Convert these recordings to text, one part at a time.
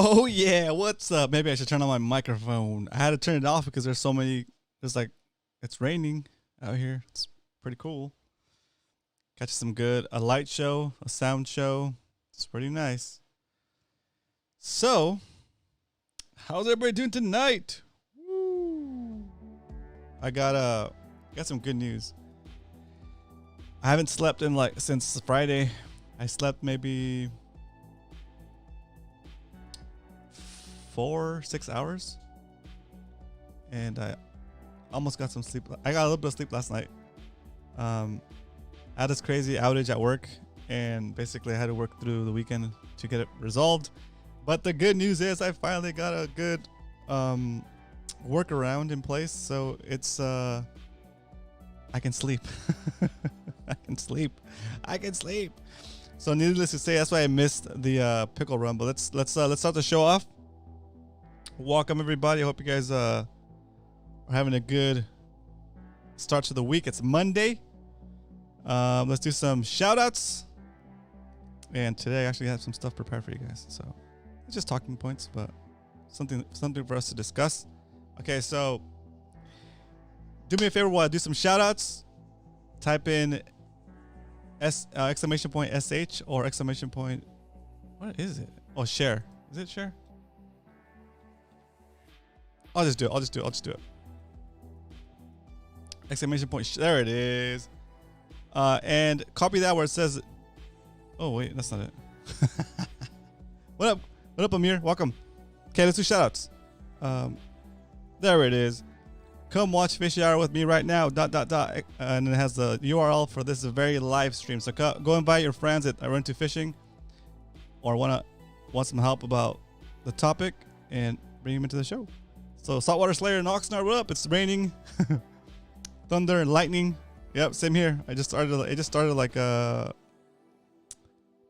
Oh yeah, what's up? Maybe I should turn on my microphone. I had to turn it off because there's so many. There's like, it's raining out here. It's pretty cool. Catch some a light show, a sound show. It's pretty nice. So, how's everybody doing tonight? Woo! I got some good news. I haven't slept in since Friday. I slept maybe 4-6 hours, and I almost got some sleep. I got a little bit of sleep last night. I had this crazy outage at work, and basically I had to work through the weekend to get it resolved. But the good news is I finally got a good workaround in place, so it's I can sleep. I can sleep. So needless to say, that's why I missed the pickle run. But let's start the show off. Welcome everybody. I hope you guys are having a good start to the week. It's Monday. Let's do some shout outs. And today I actually have some stuff prepared for you guys. So it's just talking points, but something for us to discuss. Okay, so do me a favor while I do some shout outs. Type in exclamation point SH or exclamation point. What is it? Oh, share. Is it share? I'll just do it. Exclamation point. There it is. And copy that where it says. Oh, wait. That's not it. What up? What up, Amir? Welcome. Okay, let's do shout outs. There it is. Come watch Fishy Hour with me right now. ... And it has the URL for this very live stream. So go invite your friends that are into fishing or want some help about the topic and bring them into the show. So Saltwater Slayer and Oxnard, what up? It's raining, thunder and lightning. Yep, same here. It just started like about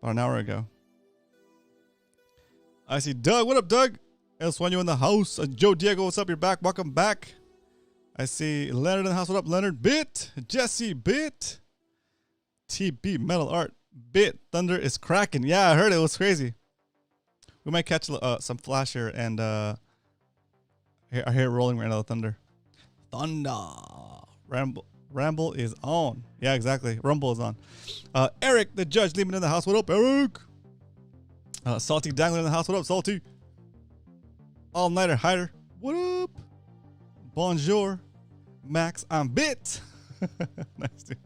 an hour ago. I see Doug. What up, Doug? El Sueño in the house. Joe Diego, what's up? You're back. Welcome back. I see Leonard in the house. What up, Leonard? Bit. Jesse, Bit. TB, Metal Art. Bit. Thunder is cracking. Yeah, I heard it. It was crazy. We might catch some flash here, and I hear it rolling right now. Thunder. Ramble is on. Yeah, exactly. Rumble is on. Eric, the judge, leaving in the house. What up, Eric? Salty Dangler in the house. What up, Salty? All Nighter Hider. What up? Bonjour. Max, I'm Bit. Nice, dude.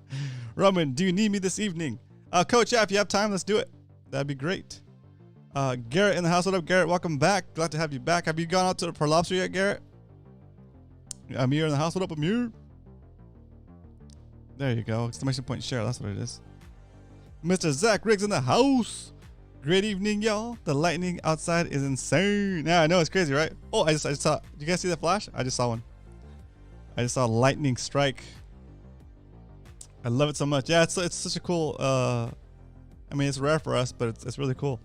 Roman, do you need me this evening? Coach, yeah, if you have time, let's do it. That'd be great. Garrett in the house. What up, Garrett? Welcome back. Glad to have you back. Have you gone out for lobster yet, Garrett? Amir in the house. What up, Amir? There you go. Exclamation point share. That's what it is. Mr. Zach Riggs in the house. Great evening, y'all. The lightning outside is insane. Yeah, I know. It's crazy, right? Oh, I just saw. Did you guys see that flash? I just saw one. I just saw lightning strike. I love it so much. Yeah, it's such a cool. I mean, it's rare for us, but it's really cool.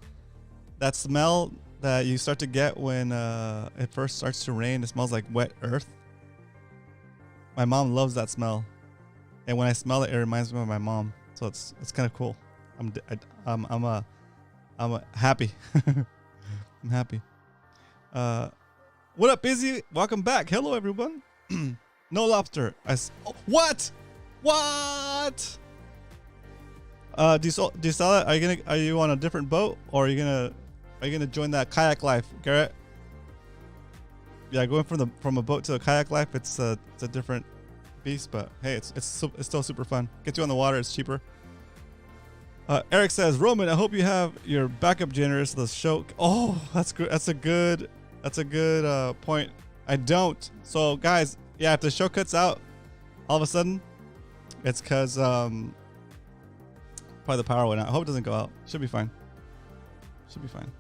That smell that you start to get when it first starts to rain. It smells like wet earth. My mom loves that smell, and when I smell it, it reminds me of my mom. So it's kind of cool. I'm happy. I'm happy. What up, Busy? Welcome back. Hello, everyone. No lobster. What? What? Do you sell that? Are you on a different boat, or are you gonna join that kayak life, Garrett? Yeah, going from a boat to a kayak life, it's a different beast, but hey, it's still super fun. Get you on the water. It's cheaper. Eric says, Roman, I hope you have your backup generators to the show. Oh, that's good. That's a good point. I don't. So guys, yeah, if the show cuts out all of a sudden, it's because probably the power went out. I hope it doesn't go out. Should be fine. Should be fine.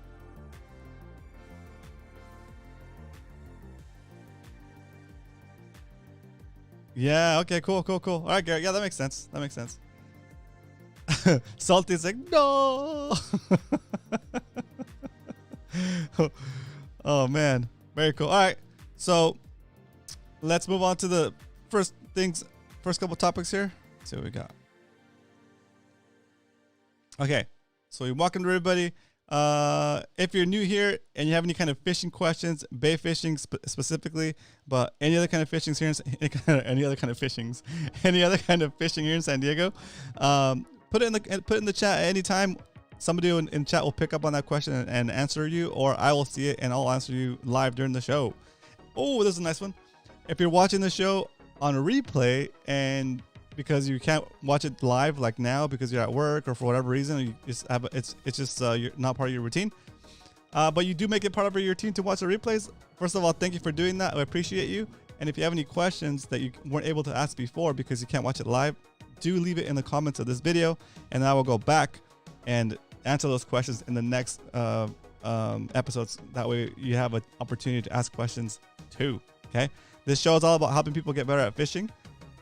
Yeah, okay, cool. All right, Garrett. Yeah, that makes sense. Salty's like, no. Oh, man. Very cool. All right. So let's move on to the first couple topics here. Let's see what we got. Okay. So we welcome everybody. If you're new here and you have any kind of fishing questions, bay fishing specifically, but any other kind of fishing here, any other kind of fishings, any other kind of fishing here in San Diego, put it in the chat at any time. Somebody in chat will pick up on that question and answer you, or I will see it and I'll answer you live during the show. Oh, this is a nice one. If you're watching the show on a replay and because you can't watch it live like now because you're at work or for whatever reason, you just have it's just you're not part of your routine. But you do make it part of your routine to watch the replays. First of all, thank you for doing that. I appreciate you. And if you have any questions that you weren't able to ask before because you can't watch it live, do leave it in the comments of this video, and I will go back and answer those questions in the next episodes. That way you have an opportunity to ask questions too. Okay, this show is all about helping people get better at fishing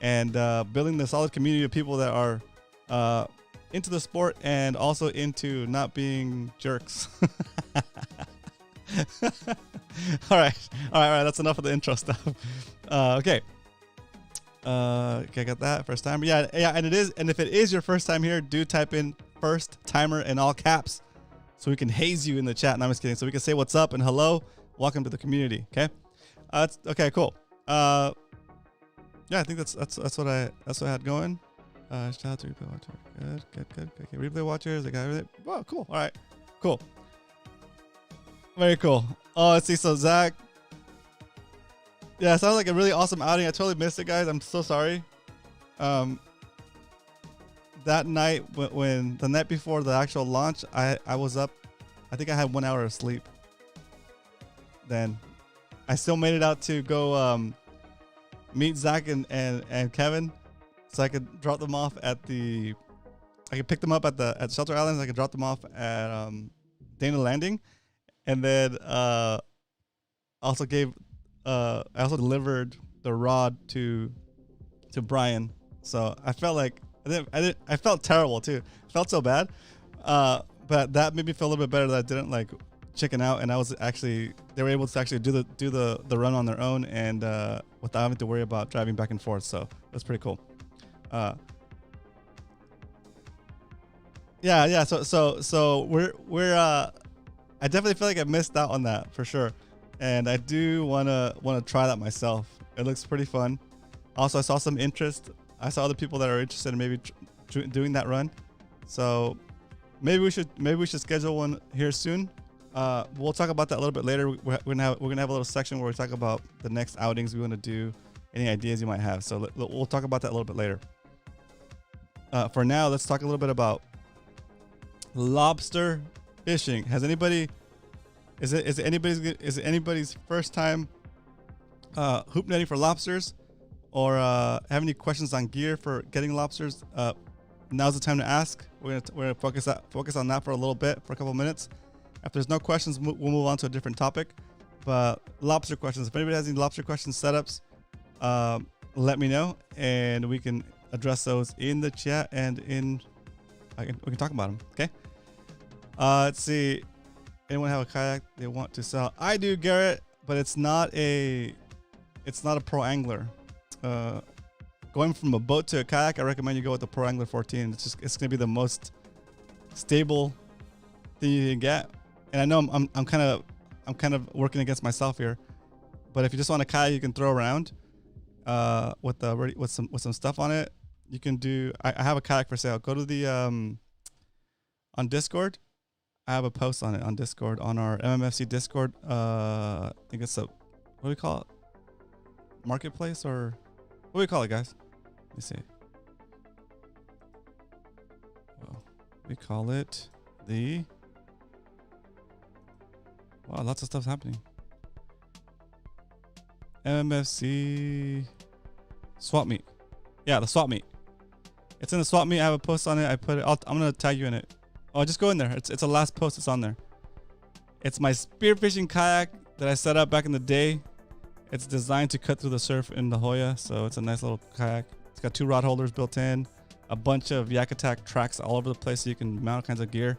and building the solid community of people that are into the sport and also into not being jerks. all right, that's enough of the intro stuff. Okay, I got that first time. Yeah, and if it is your first time here, do type in first timer in all caps so we can haze you in the chat. No, I'm just kidding. So we can say what's up and hello, welcome to the community. Okay, okay, cool. Yeah, I think that's what I had going. Shout out to replay watcher. Good. Okay, replay watchers. I got everything. Wow, cool. All right, cool. Very cool. Oh, let's see. So Zach. Yeah, it sounds like a really awesome outing. I totally missed it, guys. I'm so sorry. That night when the night before the actual launch, I was up. I think I had 1 hour of sleep. Then I still made it out to go meet Zach and Kevin, so I could drop them off at I could pick them up at Shelter Islands. I could drop them off at Dana Landing, and then I also delivered the rod to Brian. So I felt like I felt terrible too. I felt so bad, but that made me feel a little bit better that I didn't like chicken out, and they were able to actually do the run on their own and without having to worry about driving back and forth. So that's pretty cool. Yeah. So we're I definitely feel like I missed out on that for sure, and I do wanna try that myself. It looks pretty fun. Also, I saw some interest. I saw other people that are interested in maybe doing that run. So maybe we should schedule one here soon. We'll talk about that a little bit later. We're gonna have a little section where we talk about the next outings we want to do, any ideas you might have. So we'll talk about that a little bit later. For now, let's talk a little bit about lobster fishing. Is it anybody's first time hoop netting for lobsters, or have any questions on gear for getting lobsters? Now's the time to ask. We're gonna focus on that for a little bit, for a couple minutes. If there's no questions, we'll move on to a different topic. But lobster questions. If anybody has any lobster questions, setups, let me know, and we can address those in the chat and we can talk about them. Okay. Let's see. Anyone have a kayak they want to sell? I do, Garrett, but it's not a pro angler. Going from a boat to a kayak, I recommend you go with the Pro Angler 14. It's gonna be the most stable thing you can get. And I know I'm kind of working against myself here, but if you just want a kayak you can throw around with some stuff on it, you can do. I have a kayak for sale. Go to the on Discord. I have a post on it on Discord, on our MMFC Discord. I think it's what do we call it? Marketplace, or what do we call it, guys? Let me see. Well, we call it the. Wow, lots of stuff's happening. MMFC swap meet. Yeah, the swap meet. It's in the swap meet. I have a post on it. I put it. I'm gonna tag you in it. Oh, just go in there. It's a last post. It's on there. It's my spearfishing kayak that I set up back in the day. It's designed to cut through the surf in La Jolla, so it's a nice little kayak. It's got 2 rod holders built in, a bunch of Yak Attack tracks all over the place so you can mount all kinds of gear.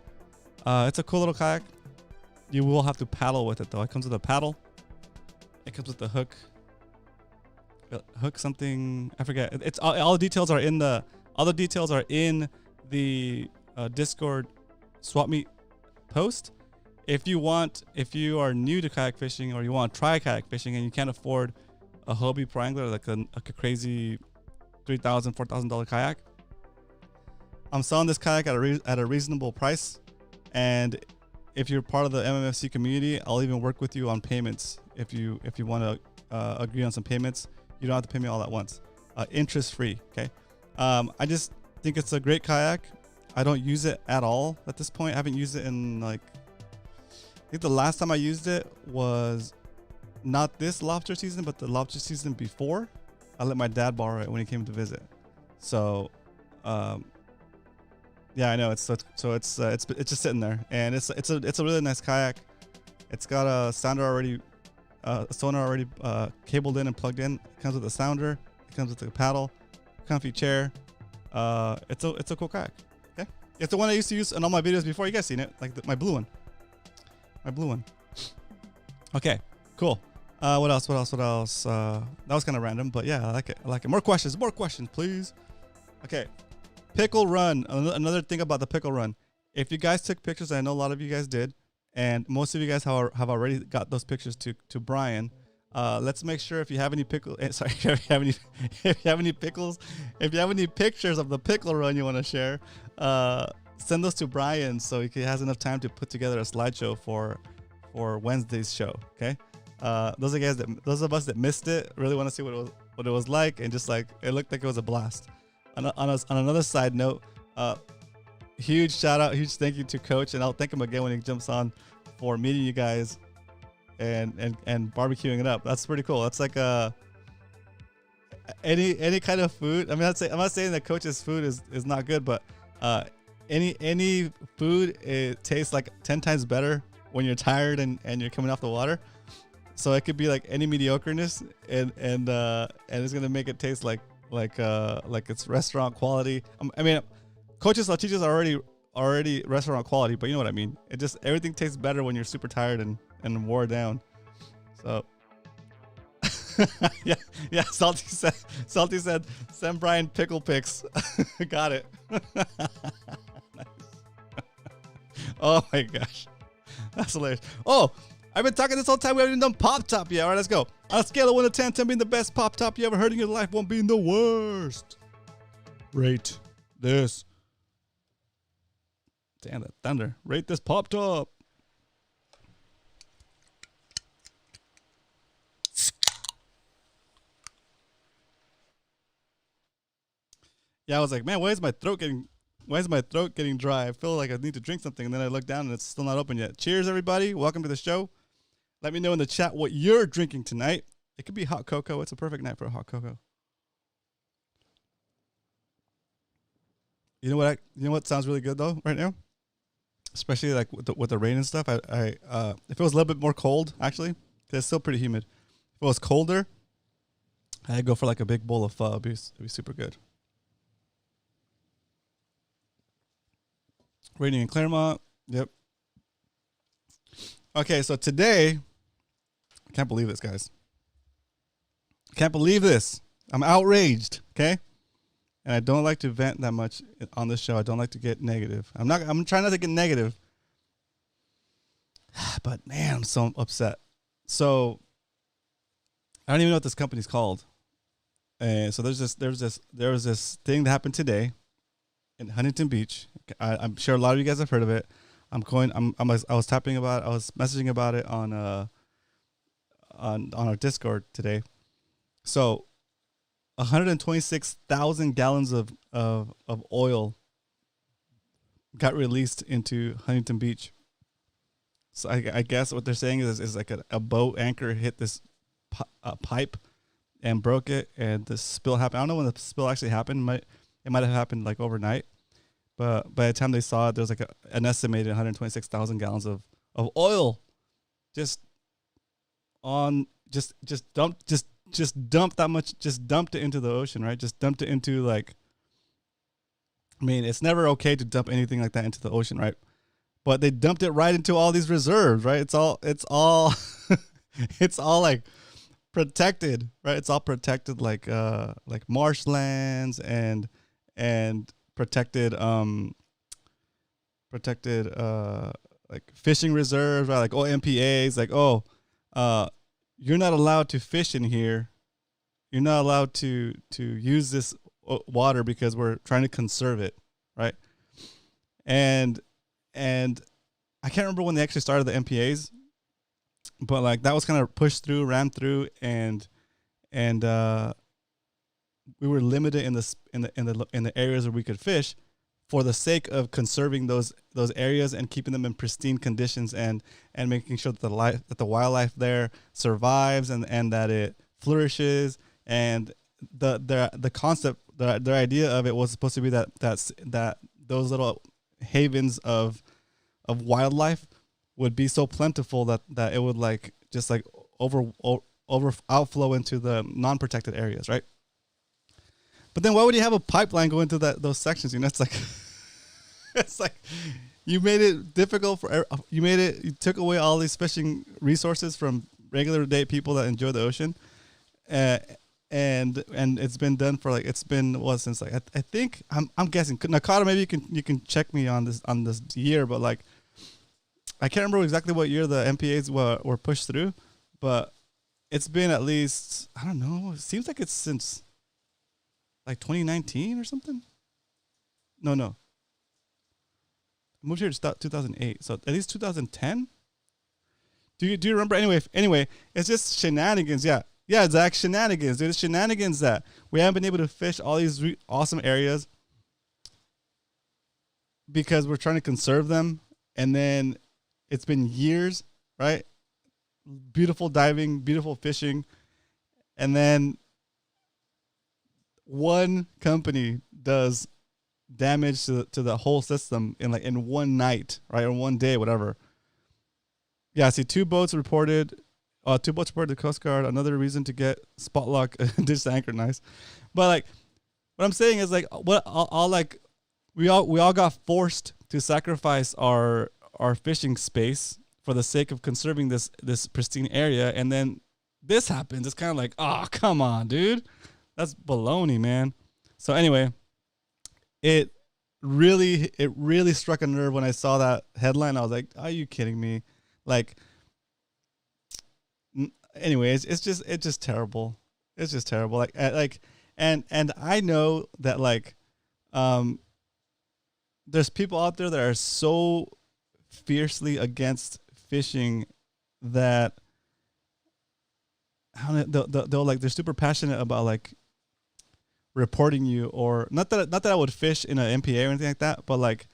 It's a cool little kayak. You will have to paddle with it though. It comes with a paddle. It comes with the hook. Hook something, I forget. It's all the details are in the Discord swap meet post. if you are new to kayak fishing or you want to try kayak fishing and you can't afford a Hobie Pro Angler, like a crazy $3,000, $4,000 kayak, I'm selling this kayak at a reasonable price. And if you're part of the MMFC community, I'll even work with you on payments. If you want to agree on some payments, you don't have to pay me all at once. Interest free. Okay. I just think it's a great kayak. I don't use it at all at this point. I haven't used it in like, I think the last time I used it was not this lobster season, but the lobster season before. I let my dad borrow it when he came to visit. So, yeah, I know it's just sitting there, and it's a really nice kayak. It's got a sonar already cabled in and plugged in. It comes with a sounder. It comes with a paddle, comfy chair. It's a cool kayak. Okay, it's the one I used to use in all my videos before. You guys seen it, like my blue one. My blue one. Okay, cool. What else? That was kind of random, but yeah, I like it. More questions, please. Okay. Pickle run. Another thing about the pickle run. If you guys took pictures, I know a lot of you guys did, and most of you guys have already got those pictures to Brian. Let's make sure if you have any pickle, if you have any pickles, if you have any pictures of the pickle run you want to share, send those to Brian so he has enough time to put together a slideshow for Wednesday's show. Okay. Those of us that missed it really want to see what it was like, and just like it looked like it was a blast. On another side note, huge shout out, huge thank you to Coach, and I'll thank him again when he jumps on for meeting you guys and barbecuing it up. That's pretty cool. That's like any kind of food. I mean, I'm not saying that Coach's food is not good, but any food, it tastes like 10 times better when you're tired and you're coming off the water. So it could be like any mediocreness, and it's gonna make it taste like it's restaurant quality. I mean, Coach's salchichas are already restaurant quality, but you know what I mean. It just, everything tastes better when you're super tired and wore down. So yeah. Salty said send Brian pickle pics. Got it. Nice. Oh my gosh, that's hilarious. Oh, I've been talking this whole time. We haven't even done Pop Top yet. All right, let's go. On a scale of 1 to 10, 10 being the best Pop Top you ever heard in your life, 1 being the worst. Rate this. Damn, that thunder. Rate this Pop Top. Yeah, I was like, man, why is my throat getting dry? I feel like I need to drink something. And then I look down and it's still not open yet. Cheers, everybody. Welcome to the show. Let me know in the chat what you're drinking tonight. It could be hot cocoa. It's a perfect night for a hot cocoa. You know what sounds really good though right now? Especially like with the rain and stuff. If it was a little bit more cold, actually, 'cause it's still pretty humid. If it was colder, I'd go for like a big bowl of pho. It'd be super good. Raining in Claremont. Yep. Okay, so today, I can't believe this, guys. Can't believe this. I'm outraged, okay? And I don't like to vent that much on this show. I don't like to get negative. I'm trying not to get negative. But man, I'm so upset. So I don't even know what this company's called. And so there was this thing that happened today in Huntington Beach. I'm sure a lot of you guys have heard of it. I was messaging about it on our Discord today. So 126,000 gallons of oil got released into Huntington Beach. So I guess what they're saying is like a boat anchor hit this pipe and broke it, and the spill happened. I don't know when the spill actually happened. It might have happened like overnight. But by the time they saw it, there was like an estimated 126,000 gallons of oil just dumped that much, just dumped it into the ocean, right? Just dumped it into like, I mean, it's never okay to dump anything like that into the ocean, right? But they dumped it right into all these reserves, right? It's all it's all like protected, right? It's all protected like marshlands and protected fishing reserves, right? Like MPAs, like you're not allowed to fish in here. You're not allowed to use this water because we're trying to conserve it, right? And I can't remember when they actually started the MPAs, but like that was kind of pushed through, ran through, and we were limited in the areas where we could fish, for the sake of conserving those areas and keeping them in pristine conditions, and making sure that the wildlife there survives and that it flourishes. And the concept, their idea of it was supposed to be that those little havens of wildlife would be so plentiful that it would like just like over outflow into the non-protected areas, right? But then why would you have a pipeline go into those sections? You know, it's like it's like you made it difficult you took away all these fishing resources from regular day people that enjoy the ocean. And it's been done for like, it's been since like I think I'm guessing, Nakata, maybe you can check me on this year, but like I can't remember exactly what year the MPAs were pushed through, but it's been at least, I don't know, it seems like it's since like 2019 or something. No. I moved here to 2008, so at least 2010. Do you remember? Anyway, it's just shenanigans. Yeah, Zach, shenanigans, dude. It's shenanigans that we haven't been able to fish all these awesome areas because we're trying to conserve them, and then it's been years, right? Beautiful diving, beautiful fishing, and then one company does damage to the whole system in one night, right, or one day, whatever. Yeah, see, two boats reported to Coast Guard. Another reason to get spot lock dish anchor, nice. But like, what I'm saying is like, we all got forced to sacrifice our fishing space for the sake of conserving this pristine area, and then this happens. It's kind of like, oh, come on, dude. That's baloney, man. So anyway, it really struck a nerve when I saw that headline. I was like, are you kidding me? Like, anyways, it's just terrible. It's just terrible. And I know that like, there's people out there that are so fiercely against fishing that they'll like, they're super passionate about like reporting you, or not that I would fish in an MPA or anything like that, but like,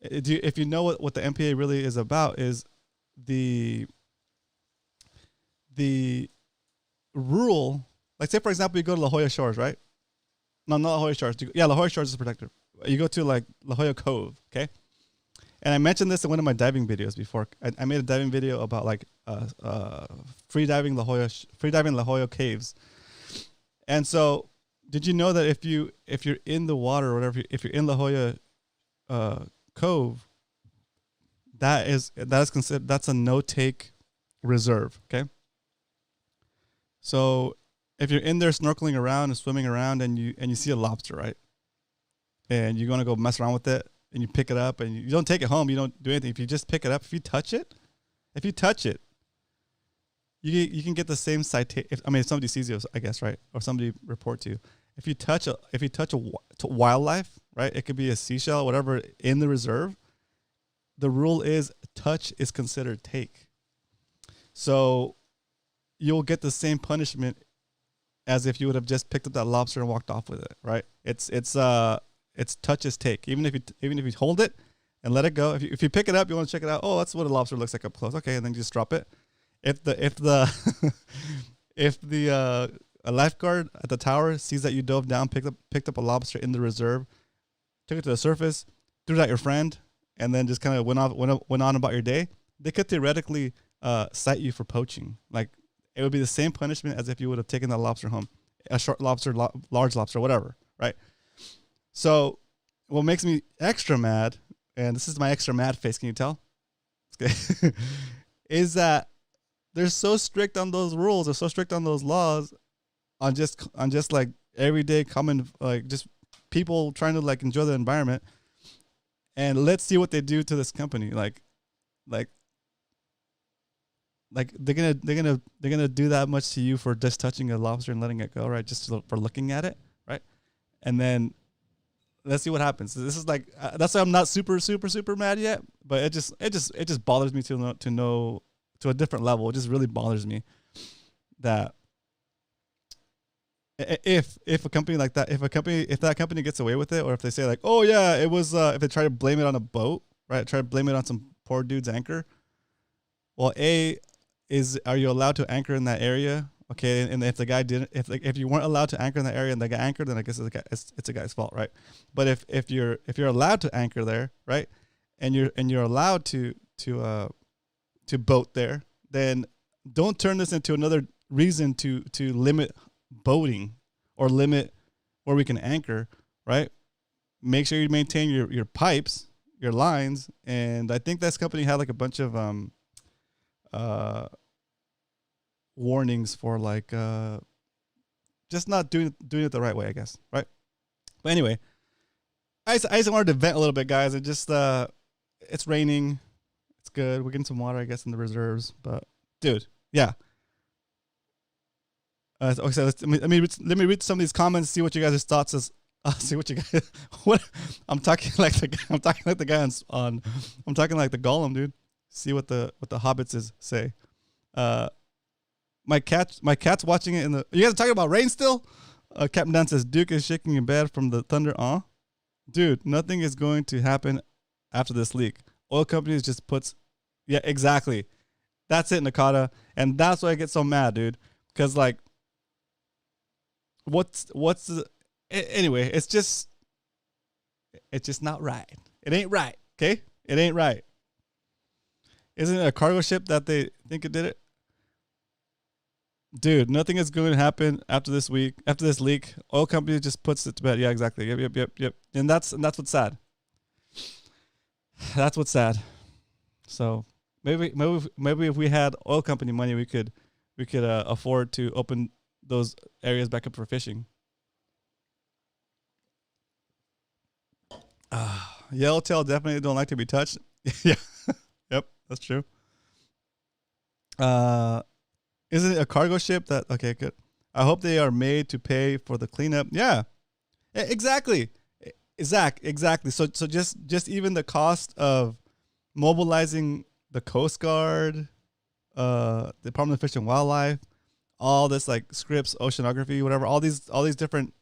if you know what the MPA really is about, is the rule. Like, say for example, you go to La Jolla Shores, right? No, not La Jolla Shores. La Jolla Shores is protected. You go to like La Jolla Cove, okay? And I mentioned this in one of my diving videos before. I made a diving video about like free diving La Jolla caves. And so, did you know that if you're in the water or whatever, if you're in La Jolla Cove, that is considered, that's a no take reserve, okay? So if you're in there snorkeling around and swimming around and you see a lobster, right, and you're gonna go mess around with it, and you pick it up and you don't take it home, you don't do anything. If you just pick it up, if you touch it, you can get the same citation. If somebody sees you, I guess, right, or somebody report to you. If you touch a wildlife, right, it could be a seashell, whatever, in the reserve. The rule is touch is considered take. So you'll get the same punishment as if you would have just picked up that lobster and walked off with it, right? It's touch is take. Even if you hold it and let it go, if you pick it up, you want to check it out. Oh, that's what a lobster looks like up close. Okay, and then you just drop it. If the a lifeguard at the tower sees that you dove down, picked up a lobster in the reserve, took it to the surface, threw it at your friend, and then just kind of went on about your day, they could theoretically cite you for poaching. Like, it would be the same punishment as if you would have taken that lobster home, a short lobster, large lobster, whatever, right? So what makes me extra mad, and this is my extra mad face, can you tell? Okay. Is that they're so strict on those rules, they're so strict on those laws, on just like everyday common, like just people trying to like enjoy the environment. And let's see what they do to this company. Like, like they're gonna do that much to you for just touching a lobster and letting it go, right? Just for looking at it, right? And then let's see what happens. So this is like that's why I'm not super mad yet, but it just bothers me to know to a different level. It just really bothers me that if a company like that, if that company gets away with it, or if they say like, oh yeah, it was if they try to blame it on a boat, right? Try to blame it on some poor dude's anchor. Well, are you allowed to anchor in that area? Okay, and if the guy didn't, if you weren't allowed to anchor in that area and the guy anchored, then I guess it's a guy's fault, right? But if you're allowed to anchor there, right, and you're allowed to boat there, then don't turn this into another reason to limit boating or limit where we can anchor, right? Make sure you maintain your pipes, your lines, and I think this company had like a bunch of warnings for like just not doing it the right way, I guess, right? But anyway, I just wanted to vent a little bit, guys. It just it's raining, it's good. We're getting some water, I guess, in the reserves. But dude, yeah. Okay, so let me read some of these comments. See what you guys' thoughts is. See what you guys. What I'm talking like the guy on. I'm talking like the Gollum, dude. See what the hobbits say. My cat's watching it in the. You guys are talking about rain still? Captain Dan says Duke is shaking in bed from the thunder. Dude, nothing is going to happen after this leak. Oil companies just puts. Yeah, exactly. That's it, Nakata, and that's why I get so mad, dude. Because like, what's the anyway? It's just not right. It ain't right. Okay, it ain't right. Isn't it a cargo ship that they think it did it? Dude, nothing is going to happen after this leak. Oil company just puts it to bed. Yeah, exactly. Yep. And that's what's sad. That's what's sad. So maybe if we had oil company money, we could afford to open those areas back up for fishing. Yellowtail definitely don't like to be touched. Yeah. Yep, that's true. Isn't it a cargo ship that okay, good. I hope they are made to pay for the cleanup. Yeah. Exactly. Exactly. So just even the cost of mobilizing the Coast Guard, Department of Fish and Wildlife, all this like scripts, oceanography, whatever, all these different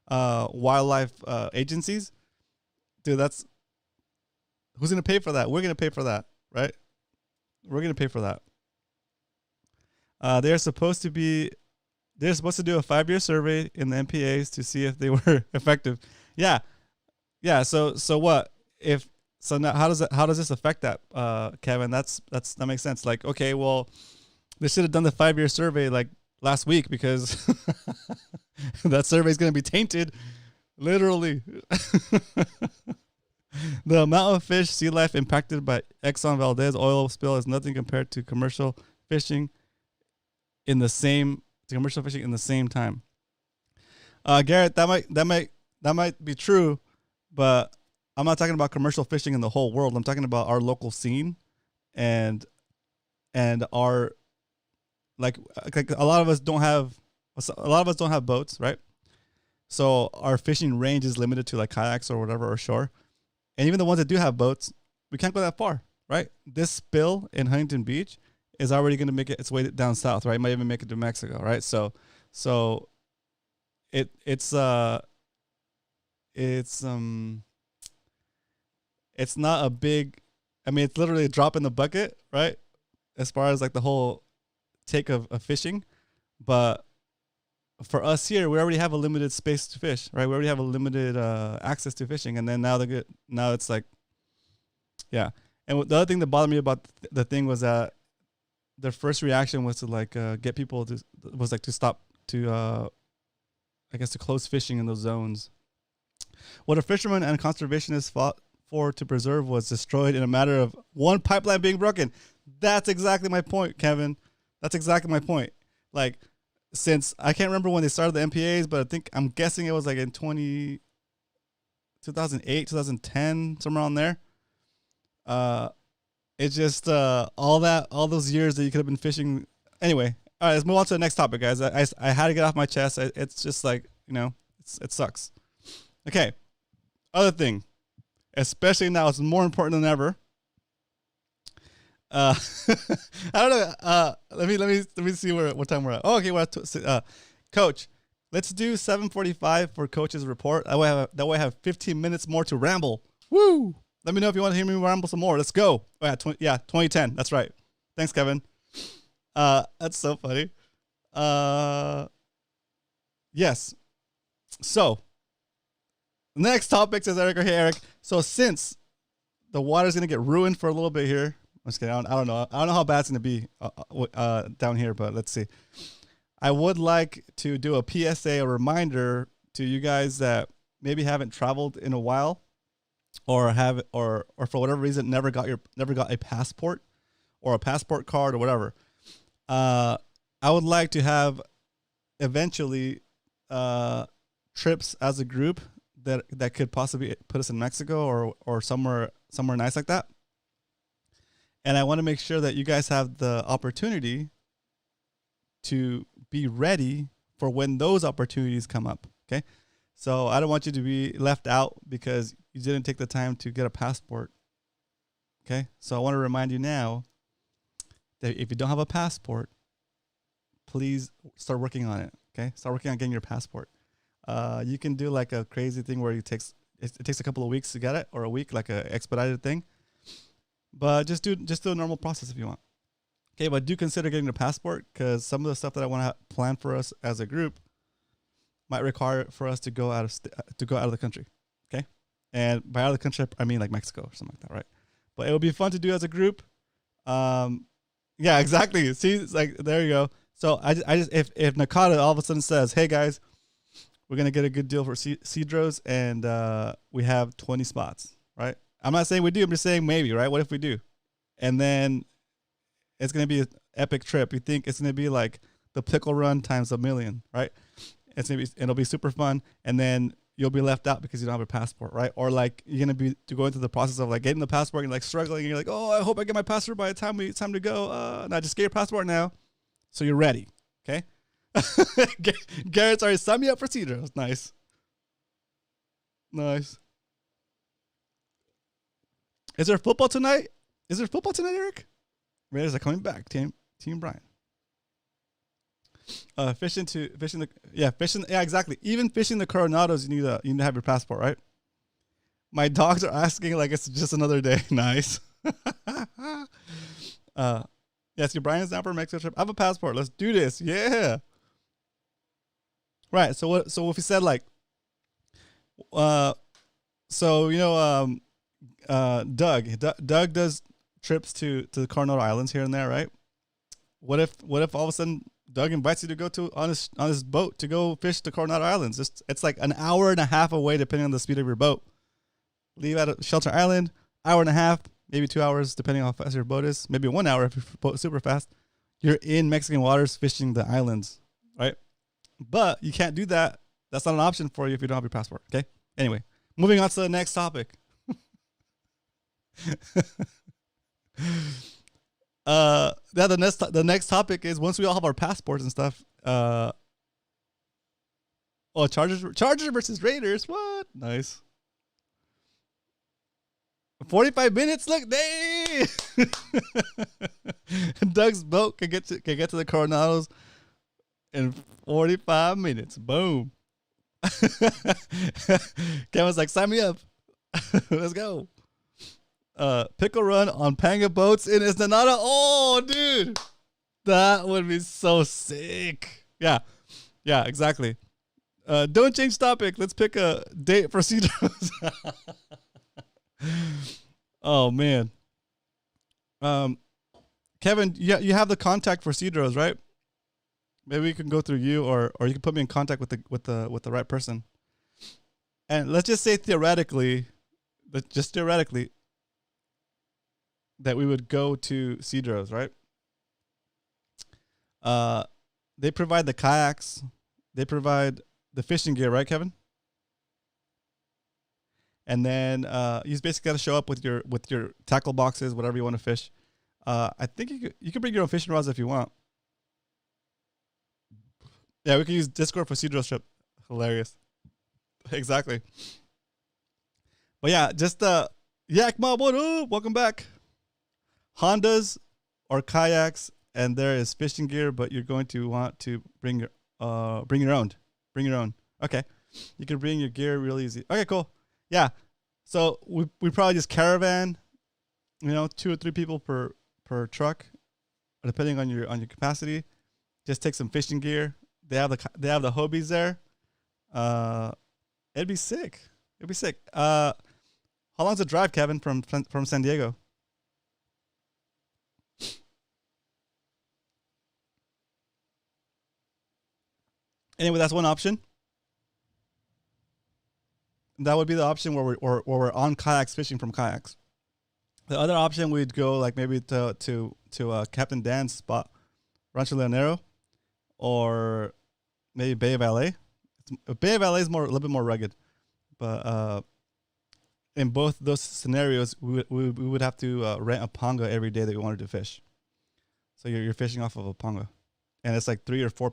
wildlife agencies. Dude, that's who's gonna pay for that? We're gonna pay for that, right? We're gonna pay for that. They're supposed to do a 5-year survey in the MPAs to see if they were effective. Yeah. So what if? So now how does this affect that, Kevin? That makes sense. Like, okay, well, they should have done the 5-year survey like last week because that survey is going to be tainted, literally. The amount of fish, sea life impacted by Exxon Valdez oil spill is nothing compared to commercial fishing in the same time. Garrett, that might be true, but I'm not talking about commercial fishing in the whole world. I'm talking about our local scene and our like a lot of us don't have boats, right? So our fishing range is limited to like kayaks or whatever or shore. And even the ones that do have boats, we can't go that far, right? This spill in Huntington Beach is already going to make it its way down south, right? It might even make it to Mexico, right? So it's not a big. I mean, it's literally a drop in the bucket, right? As far as like the whole take of fishing, but for us here, we already have a limited space to fish, right? We already have a limited access to fishing, and then now it's like, yeah. And the other thing that bothered me about the thing was that their first reaction was to like get people to stop to I guess to close fishing in those zones. What a fisherman and conservationists fought for to preserve was destroyed in a matter of one pipeline being broken. That's exactly my point, Kevin. That's exactly my point. Like, since I can't remember when they started the MPAs, but I'm guessing it was like in 2008, 2010, somewhere on there. It's just all those years that you could have been fishing. Anyway, all right, let's move on to the next topic, guys. I had to get off my chest. It's just like, it sucks. Okay, other thing, especially now, it's more important than ever. I don't know. Let me see what time we're at. Oh, okay, we're at Coach. Let's do 7:45 for Coach's report. That way I have 15 minutes more to ramble. Woo! Let me know if you want to hear me ramble some more. Let's go. Oh, yeah, 2010. That's right. Thanks, Kevin. That's so funny. Yes. So, next topic, says Eric. Hey, Eric. So since the water's gonna get ruined for a little bit here, I'm just kidding. I don't know. I don't know how bad it's gonna be down here, but let's see. I would like to do a PSA, a reminder to you guys that maybe haven't traveled in a while, or for whatever reason never got a passport or a passport card or whatever. I would like to have eventually trips as a group that could possibly put us in Mexico or somewhere nice like that. And I want to make sure that you guys have the opportunity to be ready for when those opportunities come up. Okay. So I don't want you to be left out because you didn't take the time to get a passport. Okay. So I want to remind you now that if you don't have a passport, please start working on it. Okay. Start working on getting your passport. You can do like a crazy thing where it takes a couple of weeks to get it, or a week, like a expedited thing. But just do a normal process if you want. Okay, but do consider getting a passport, because some of the stuff that I want to plan for us as a group might require for us to go out of the country. Okay, and by out of the country I mean like Mexico or something like that, right? But it would be fun to do as a group. Yeah, exactly. See, it's like, there you go. So I just if Nakata all of a sudden says, "Hey guys, we're gonna get a good deal for Cedros, and we have 20 spots," right? I'm not saying we do. I'm just saying maybe, right? What if we do? And then it's going to be an epic trip. You think it's going to be like the pickle run times a million, right? It'll be super fun. And then you'll be left out because you don't have a passport, right? Or like you're going to be going through the process of like getting the passport and like struggling. And you're like, oh, I hope I get my passport by the time it's time to go. Now just get your passport now. So you're ready. Okay. Garrett's already signed me up for Cedros. Nice. Is there football tonight? Eric? Raiders are coming back. Team Brian. Fishing. Yeah, exactly. Even fishing the Coronados, you need to have your passport, right? My dogs are asking like it's just another day. Nice. Yes, your Brian's down for a Mexico trip. I have a passport. Let's do this. Yeah. Right. So if you said like, Doug does trips to the Coronado Islands here and there, right? What if all of a sudden Doug invites you to go on his boat to go fish the Coronado Islands? It's like an hour and a half away depending on the speed of your boat. Leave at Shelter Island, hour and a half, maybe 2 hours depending on how fast your boat is. Maybe 1 hour if your boat is super fast. You're in Mexican waters fishing the islands, right? But you can't do that. That's not an option for you if you don't have your passport. Okay. Anyway, moving on to the next topic. The next topic is, once we all have our passports and stuff, Chargers versus Raiders. What? Nice. 45 minutes. Look, they Doug's boat can get to the Coronados in 45 minutes. Boom. Kevin's like, sign me up. Let's go. Pickle run on Panga boats in Ensenada. Oh, dude, that would be so sick. Yeah, exactly. Don't change topic. Let's pick a date for Cedros. Oh man. Kevin, you have the contact for Cedros, right? Maybe we can go through you, or you can put me in contact with the right person. And let's just say theoretically, that we would go to Cedros, right? They provide the kayaks, they provide the fishing gear, right, Kevin? and then you just basically got to show up with your tackle boxes, whatever you want to fish. I think you could bring your own fishing rods if you want. Yeah, we can use Discord for Seadrill Strip. Hilarious. Exactly. But yeah, just Yak Mob, what up? Welcome back. Hondas or kayaks, and there is fishing gear, but you're going to want to bring your own. Bring your own. Okay. You can bring your gear real easy. Okay, cool. Yeah. So we probably just caravan, 2 or 3 people per truck, depending on your capacity. Just take some fishing gear. They have the Hobies there. It'd be sick. How long's the drive, Kevin, from San Diego? Anyway, that's one option. That would be the option where we're on kayaks fishing from kayaks. The other option, we'd go like maybe to Captain Dan's spot, Rancho Leonero, or maybe Bay of LA. Bay of LA is a little bit more rugged, but in both those scenarios, we would have to rent a ponga every day that we wanted to fish. So you're fishing off of a ponga, and it's like 3 or 4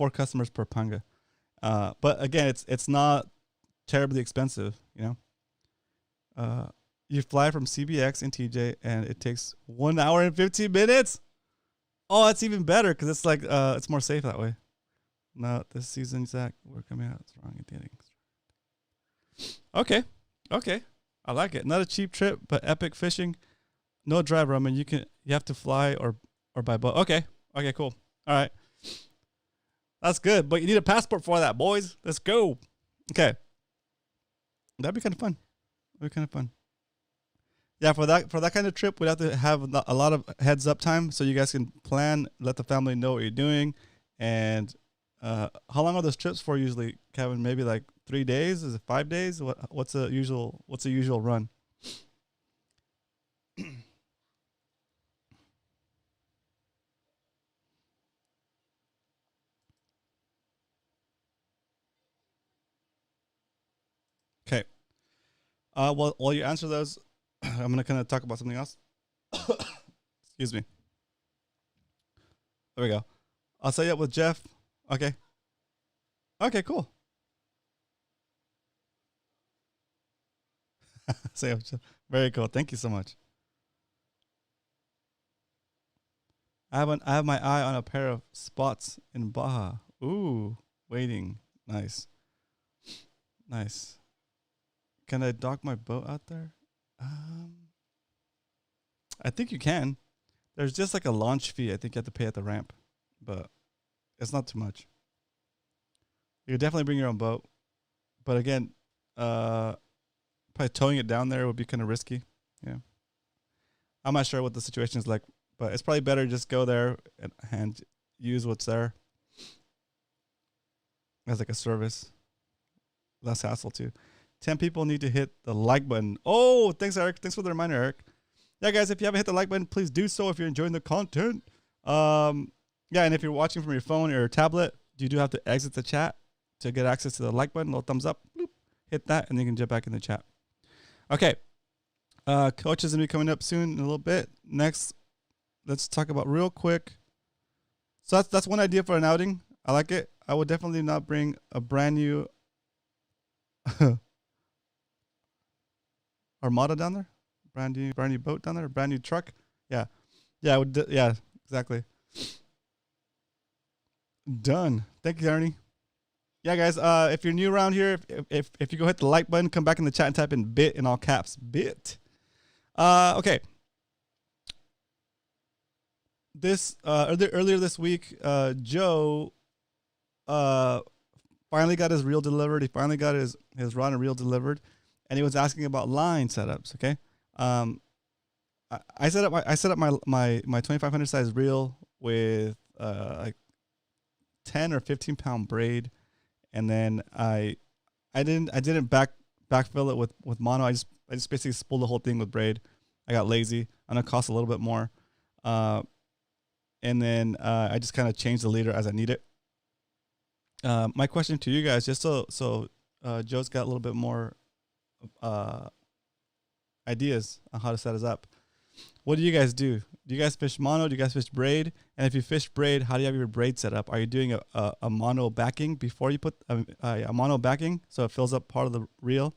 customers per ponga. But again, it's not terribly expensive, You fly from CBX in TJ, and it takes 1 hour and 15 minutes. Oh, that's even better because it's like it's more safe that way. No, this season, Zach, we're coming out strong at dating. Okay, I like it. Not a cheap trip, but epic fishing. No drive, Roman. You have to fly or by boat. Okay, cool. All right, that's good. But you need a passport for that, boys. Let's go. Okay, that'd be kind of fun. Yeah, for that kind of trip, we'd have to have a lot of heads up time so you guys can plan, let the family know what you're doing. And how long are those trips for usually, Kevin? Maybe like 3 days? Is it 5 days? What's the usual run? Okay. Well, while you answer those, I'm gonna kind of talk about something else. Excuse me. There we go. I'll set you up with Jeff. Okay. Okay, cool. Say up, Jeff. Very cool. Thank you so much. I have my eye on a pair of spots in Baja. Ooh, waiting. Nice. Can I dock my boat out there? I think you can. There's just like a launch fee I think you have to pay at the ramp, but it's not too much. You could definitely bring your own boat, but again, probably towing it down there would be kind of risky. Yeah, I'm not sure what the situation is like, but it's probably better to just go there and use what's there as like a service. Less hassle too. 10 people need to hit the like button. Oh, thanks, Eric. Thanks for the reminder, Eric. Yeah, guys, if you haven't hit the like button, please do so if you're enjoying the content. Yeah, and if you're watching from your phone or your tablet, you do have to exit the chat to get access to the like button. Little thumbs up. Bloop, hit that, and then you can jump back in the chat. Okay. Coach is going to be coming up soon in a little bit. Next, let's talk about real quick. So that's one idea for an outing. I like it. I would definitely not bring a brand new Armada down there, brand new boat down there, brand new truck. Yeah, I would. Yeah, exactly. Done. Thank you, Ernie. Yeah, guys. If you're new around here, if you go hit the like button, come back in the chat and type in "bit" in all caps. Bit. Okay. This earlier this week, Joe finally got his reel delivered. He finally got his rod and reel delivered. And he was asking about line setups. Okay, I set up my 2500 size reel with like 10 or 15 pound braid, and then I didn't backfill it with mono. I just basically spooled the whole thing with braid. I got lazy. I know it costs a little bit more, and then I just kind of changed the leader as I need it. My question to you guys, just so Joe's got a little bit more ideas on how to set us up. What do you guys do? Do you guys fish mono? Do you guys fish braid? And if you fish braid, how do you have your braid set up? Are you doing a mono backing before you put a mono backing so it fills up part of the reel?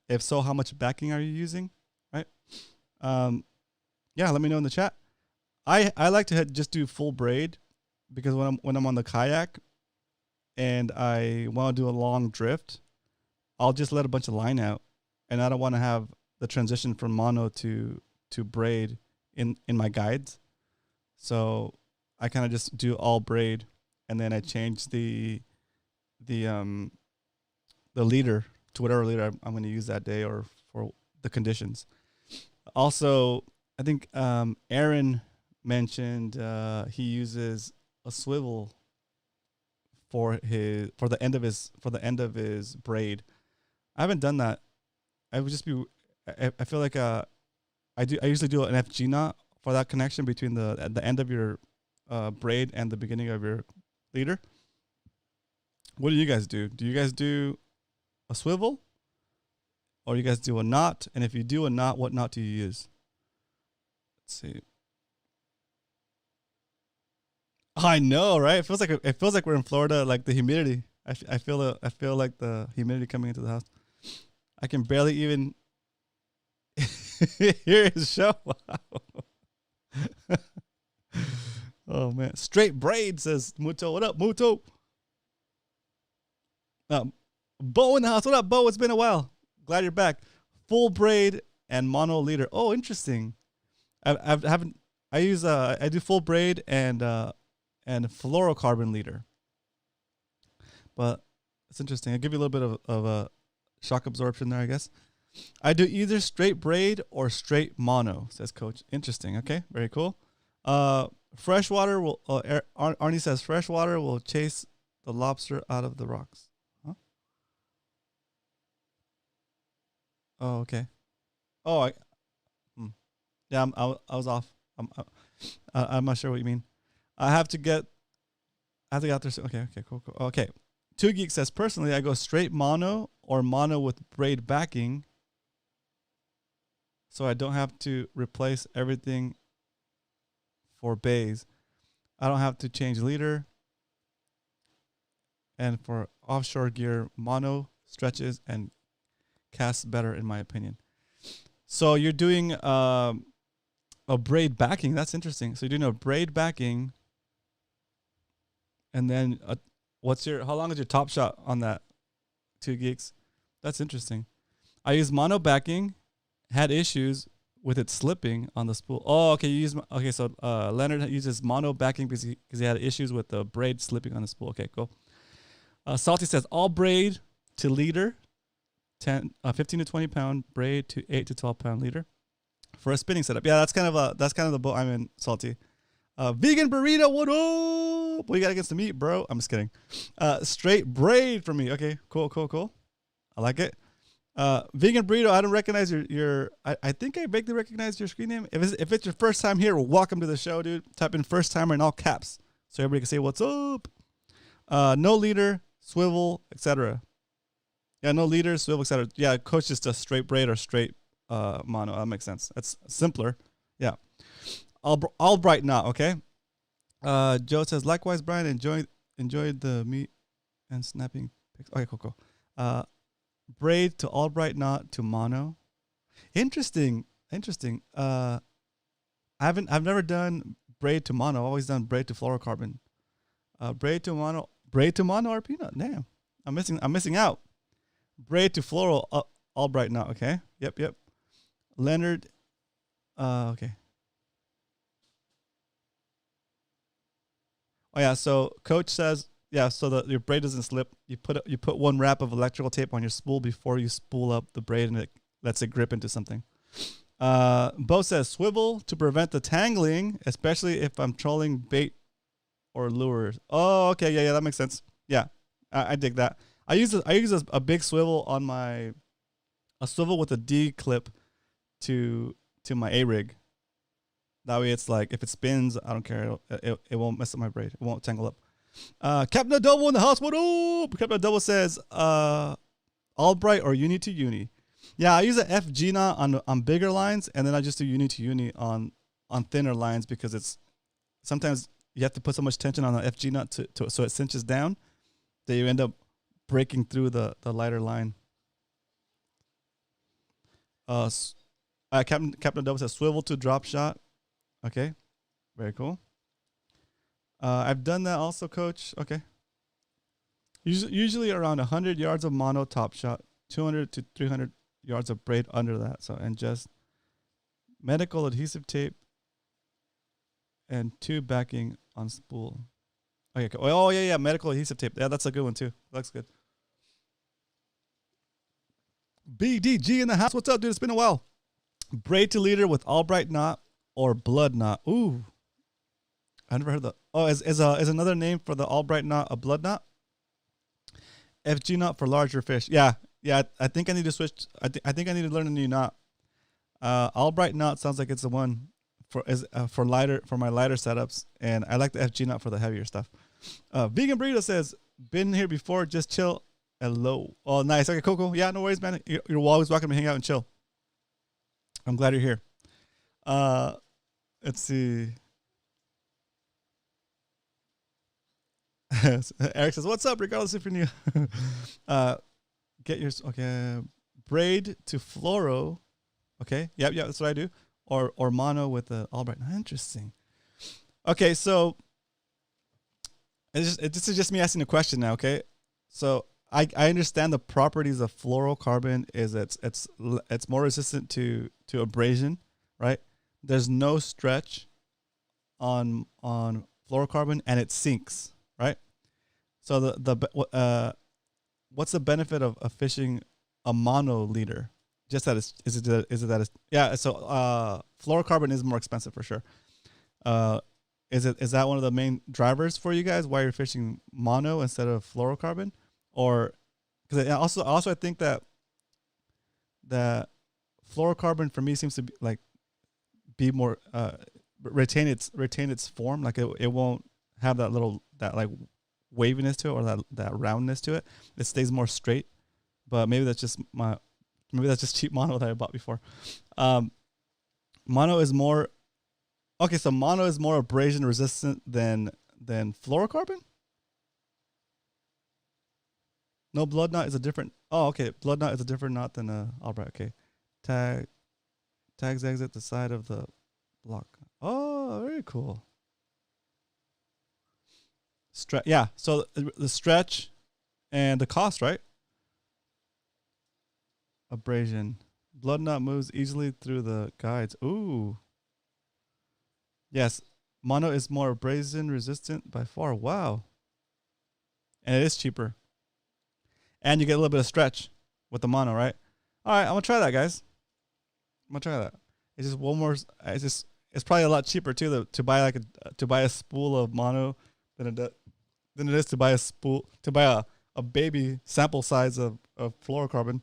If so, how much backing are you using? Right? Yeah, let me know in the chat. I like to just do full braid because when I'm on the kayak and I want to do a long drift, I'll just let a bunch of line out, and I don't want to have the transition from mono to braid in my guides. So I kind of just do all braid, and then I change the leader to whatever leader I'm going to use that day or for the conditions. Also, I think Aaron mentioned he uses a swivel for the end of his braid. I haven't done that. I would just be. I feel like I usually do an FG knot for that connection between the end of your braid and the beginning of your leader. What do you guys do? Do you guys do a swivel, or you guys do a knot? And if you do a knot, what knot do you use? Let's see. I know, right? It feels like we're in Florida. Like the humidity. I feel like the humidity coming into the house. I can barely even hear his show. Wow. Oh man, straight braid, says Muto. What up, Muto? Bo in the house. What up, Bo? It's been a while. Glad you're back. Full braid and mono leader. Oh, interesting. I do full braid and fluorocarbon leader. But it's interesting. I'll give you a little bit of a shock absorption there, I guess. I do either straight braid or straight mono, says Coach. Interesting. Okay, very cool. Freshwater will. Arnie says freshwater will chase the lobster out of the rocks. Huh? Oh, okay. Oh, yeah. I was off. I'm not sure what you mean. I have to get out there. Okay, cool. Okay. Two Geek says, personally, I go straight mono or mono with braid backing, so I don't have to replace everything for bays. I don't have to change leader. And for offshore gear, mono stretches and casts better, in my opinion. So you're doing a braid backing. That's interesting. So you're doing a braid backing, and then how long is your top shot on that? 2 Geeks. That's interesting. I use mono backing. Had issues with it slipping on the spool. Oh, okay. So Leonard uses mono backing because he had issues with the braid slipping on the spool. Okay, cool. Salty says all braid to leader, 15 to 20 pound braid to 8 to 12 pound leader for a spinning setup. Yeah, that's kind of the boat I'm in. Salty. Vegan burrito, what up? What you got against the meat, bro? I'm just kidding. Straight braid for me. Okay, cool. I like it. Vegan burrito, I don't recognize your I think I vaguely recognize your screen name. If it's your first time here, welcome to the show, dude. Type in first timer in all caps so everybody can say what's up. No leader, swivel, etc. Yeah, no leader, swivel, etc. Yeah, Coach just does straight braid or straight mono. That makes sense. That's simpler. Yeah. All bright knot, okay? Joe says, likewise, Brian, enjoyed the meat and snapping pics. Okay, cool. Braid to Albright knot to mono. Interesting. I've never done braid to mono. I've always done braid to fluorocarbon. Braid to mono or peanut. Damn, I'm missing out. Braid to floral Albright knot. Okay. Yep. Leonard. Okay. Oh yeah. So Coach says, yeah, so that your braid doesn't slip. You put one wrap of electrical tape on your spool before you spool up the braid, and it lets it grip into something. Bo says swivel to prevent the tangling, especially if I'm trolling bait or lures. Oh, okay, yeah, that makes sense. Yeah, I dig that. I use a big swivel on a swivel with a D clip to my A rig. That way, it's like if it spins, I don't care. It won't mess up my braid. It won't tangle up. Captain Double in the house. What up? Captain Double says, Albright or uni to uni. Yeah, I use a FG knot on bigger lines, and then I just do uni to uni on thinner lines because it's sometimes you have to put so much tension on the FG knot to so it cinches down that you end up breaking through the lighter line. Captain Double says swivel to drop shot. Okay, very cool. I've done that also, Coach. Okay. Usually around 100 yards of mono top shot, 200 to 300 yards of braid under that. So, and just medical adhesive tape and tube backing on spool. Okay. Cool. Oh, yeah. Medical adhesive tape. Yeah, that's a good one too. Looks good. BDG in the house. What's up, dude? It's been a while. Braid to leader with Albright knot or blood knot. Ooh. I never heard that. Oh, is another name for the Albright knot a blood knot? FG knot for larger fish. Yeah. I think I need to switch. I think I need to learn a new knot. Albright knot sounds like it's the one for my lighter setups, and I like the FG knot for the heavier stuff. Vegan Burrito says, been here before, just chill. Hello. Oh, nice. Okay, cool. Yeah, no worries, man. You're always welcome to hang out and chill. I'm glad you're here. Let's see. Eric says, what's up, regardless if you're new. Get your braid to fluoro. Okay. Yep, that's what I do. Or mono with the Albright. Interesting. Okay, so this is just me asking a question now, okay? So I understand the properties of fluorocarbon is it's more resistant to abrasion, right? There's no stretch on fluorocarbon, and it sinks, right? So what's the benefit of fishing a mono leader? Just that yeah. So fluorocarbon is more expensive for sure. Is that one of the main drivers for you guys why you're fishing mono instead of fluorocarbon? Or because also I think that fluorocarbon for me seems to be more retain its form, like it won't have that like waviness to it or that roundness to it. It stays more straight. But maybe that's just cheap mono that I bought before. Mono is more abrasion resistant than fluorocarbon. No, blood knot is a different. Oh, okay. Blood knot is a different knot than Albright. Okay. Tags exit the side of the block. Oh, very cool. Yeah. So the stretch and the cost, right? Abrasion. Blood knot moves easily through the guides. Ooh. Yes. Mono is more abrasion resistant by far. Wow. And it is cheaper. And you get a little bit of stretch with the mono, right? All right, I'm gonna try that, guys. I'm gonna try that. It's just one more. It's probably a lot cheaper too to buy a spool of mono than it is to buy a baby sample size of fluorocarbon.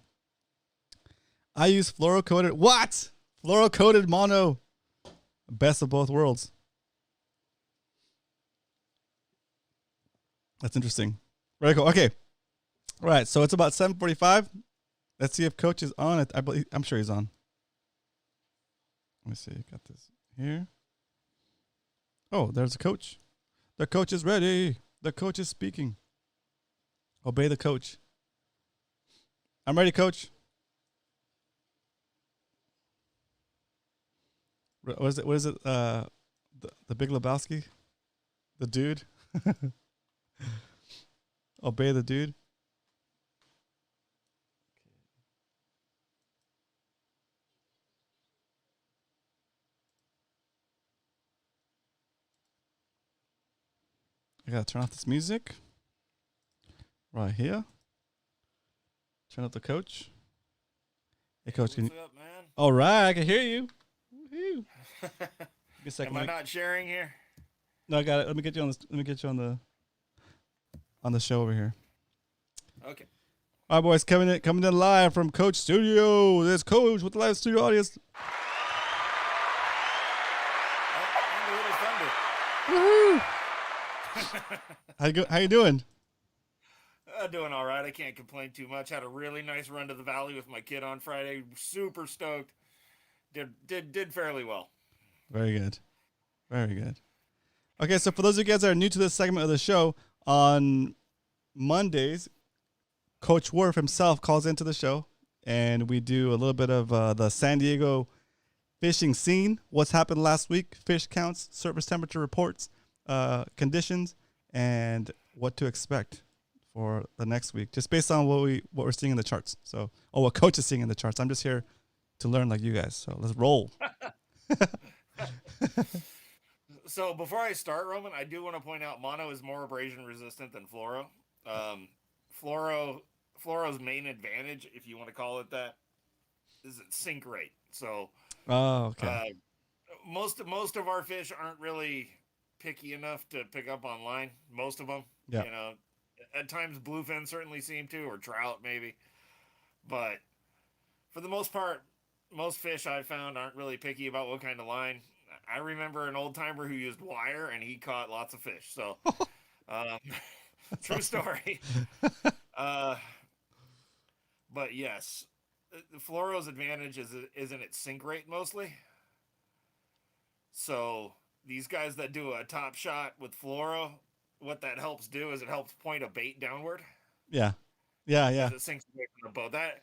I use fluoro-coated mono. Best of both worlds. That's interesting. Very cool. Okay. All right, so it's about 7:45. Let's see if Coach is on. I'm sure he's on. Let me see. Got this here. Oh, there's a coach. The coach is ready. The coach is speaking. Obey the coach. I'm ready, Coach. What is it? The Big Lebowski? The dude? Obey the dude? I gotta turn off this music. Right here. Turn up the coach. Hey, Coach. What's up, man? All right, I can hear you. Woohoo. Give a second. Am I not sharing here? No, I got it. Let me get you on the show over here. Okay. All right, boys, coming in live from Coach Studio. There's Coach with the live studio audience. I'm the little thunder. Woohoo! How you doing? Doing all right. I can't complain too much. Had a really nice run to the valley with my kid on Friday. Super stoked. Did fairly well. Very good. Very good. Okay, so for those of you guys that are new to this segment of the show, on Mondays, Coach Worf himself calls into the show, and we do a little bit of the San Diego fishing scene, what's happened last week, fish counts, surface temperature reports, conditions, and what to expect for the next week, just based on what we're seeing in the charts. So, what Coach is seeing in the charts. I'm just here to learn like you guys. So let's roll. So before I start, Roman, I do want to point out mono is more abrasion resistant than fluoro. Fluoro's main advantage, if you want to call it that, is its sink rate. So, okay. Most of our fish aren't really picky enough to pick up on line. Most of them, Yeah. At times bluefin certainly seem to, or trout maybe, but for the most part, most fish I've found aren't really picky about what kind of line. I remember an old timer who used wire and he caught lots of fish. So, true story. But yes, the fluoro's advantage is in its sink rate mostly. So these guys that do a top shot with fluoro, what that helps do is it helps point a bait downward. Yeah. As it sinks away from the boat. That,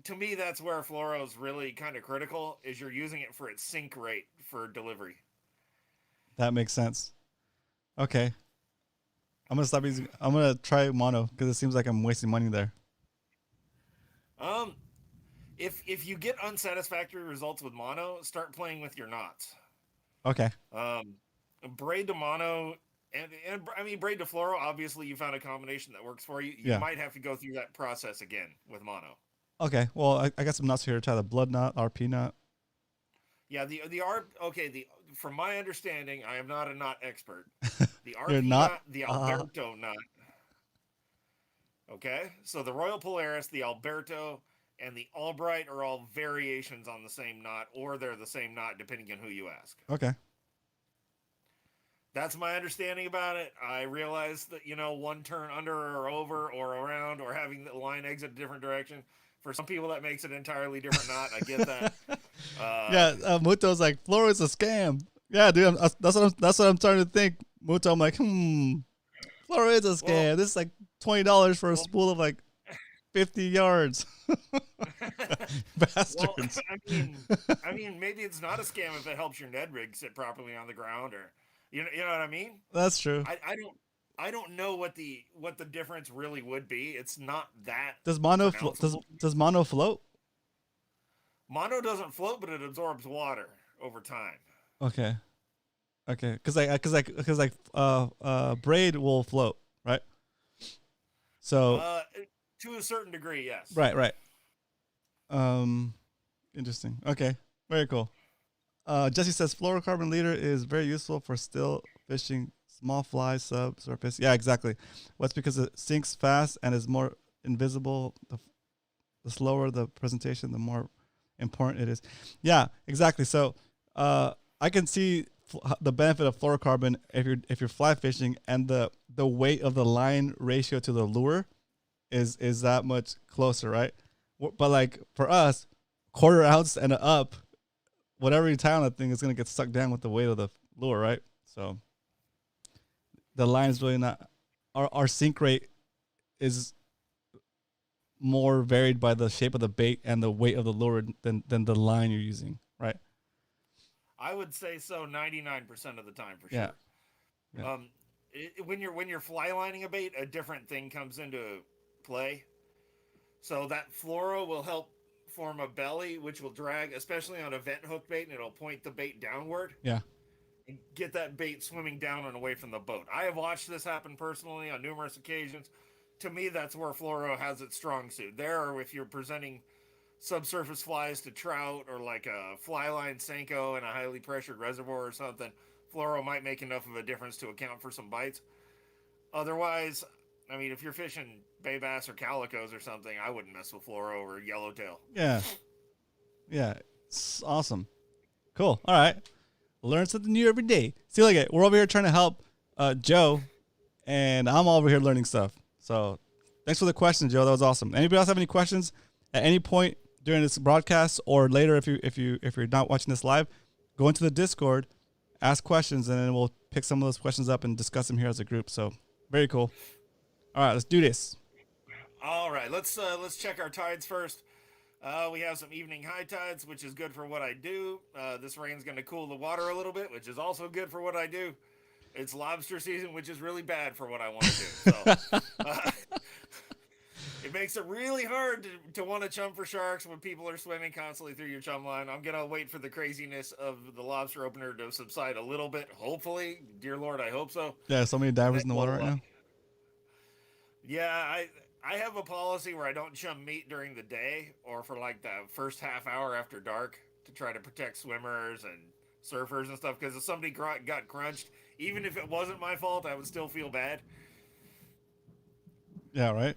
to me, that's where fluoro is really kind of critical, is you're using it for its sink rate for delivery. That makes sense. Okay. I'm gonna try mono because it seems like I'm wasting money there. If you get unsatisfactory results with mono, start playing with your knots. Okay. Braid to mono and I mean braid to fluoro, obviously you found a combination that works for you. You might have to go through that process again with mono. Okay. Well, I got some nuts here to try the blood knot, RP knot. Yeah, from my understanding, I am not a knot expert. The You're RP not? knot, the Alberto knot. Okay? So the Royal Polaris, the Alberto, and the Albright are all variations on the same knot, or they're the same knot depending on who you ask. Okay. That's my understanding about it. I realize that, one turn under or over or around or having the line exit a different direction. For some people, that makes an entirely different knot. I get that. Muto's like, fluoro is a scam. Yeah, dude, that's what I'm starting to think. Muto, I'm like, fluoro is a scam. Well, this is like $20 for a spool of like 50 yards. Bastards. Well, I mean, maybe it's not a scam if it helps your Ned rig sit properly on the ground, or you know what I mean. That's true. I don't know what the difference really would be. It's not that. Does mono does mono float? Mono doesn't float, but it absorbs water over time. Okay. Because braid will float, right? So to a certain degree, yes. Right. Interesting. Okay, very cool. Jesse says fluorocarbon leader is very useful for still fishing small fly subsurface. Yeah, exactly. Well, it's because it sinks fast and is more invisible. The slower the presentation, the more important it is. Yeah, exactly. So I can see the benefit of fluorocarbon if you're fly fishing, and the weight of the line ratio to the lure is that much closer, right? But like for us, quarter ounce and up, whatever you tie on that thing is going to get sucked down with the weight of the lure, right? So the line is really not, our sink rate is more varied by the shape of the bait and the weight of the lure than the line you're using, right? I would say so 99% of the time for sure. Yeah. When you're fly lining a bait, a different thing comes into play. So that fluoro will help form a belly, which will drag, especially on a vent hook bait, and it'll point the bait downward. Yeah. And get that bait swimming down and away from the boat. I have watched this happen personally on numerous occasions. To me, that's where fluoro has its strong suit. There, if you're presenting subsurface flies to trout, or like a fly line Senko in a highly pressured reservoir or something, fluoro might make enough of a difference to account for some bites. Otherwise, I mean, if you're fishing bay bass or calicos or something, I wouldn't mess with fluoro or yellowtail. Yeah. It's awesome. Cool. All right. Learn something new every day. See, look at, we're over here trying to help Joe, and I'm over here learning stuff. So Thanks for the question, Joe. That was awesome. Anybody else have any questions at any point during this broadcast or later if you're not watching this live? Go into the Discord, ask questions, and then we'll pick some of those questions up and discuss them here as a group. So very cool. All right, let's do this. All right, let's check our tides first. We have some evening high tides, which is good for what I do. This rain's going to cool the water a little bit, which is also good for what I do. It's lobster season, which is really bad for what I want to do. So it makes it really hard to want to chum for sharks when people are swimming constantly through your chum line. I'm going to wait for the craziness of the lobster opener to subside a little bit, hopefully. Dear Lord, I hope so. Yeah, so many divers in the water right now. Yeah, I have a policy where I don't chum meat during the day or for like the first half hour after dark to try to protect swimmers and surfers and stuff, because if somebody got crunched, even if it wasn't my fault, I would still feel bad. Yeah, right.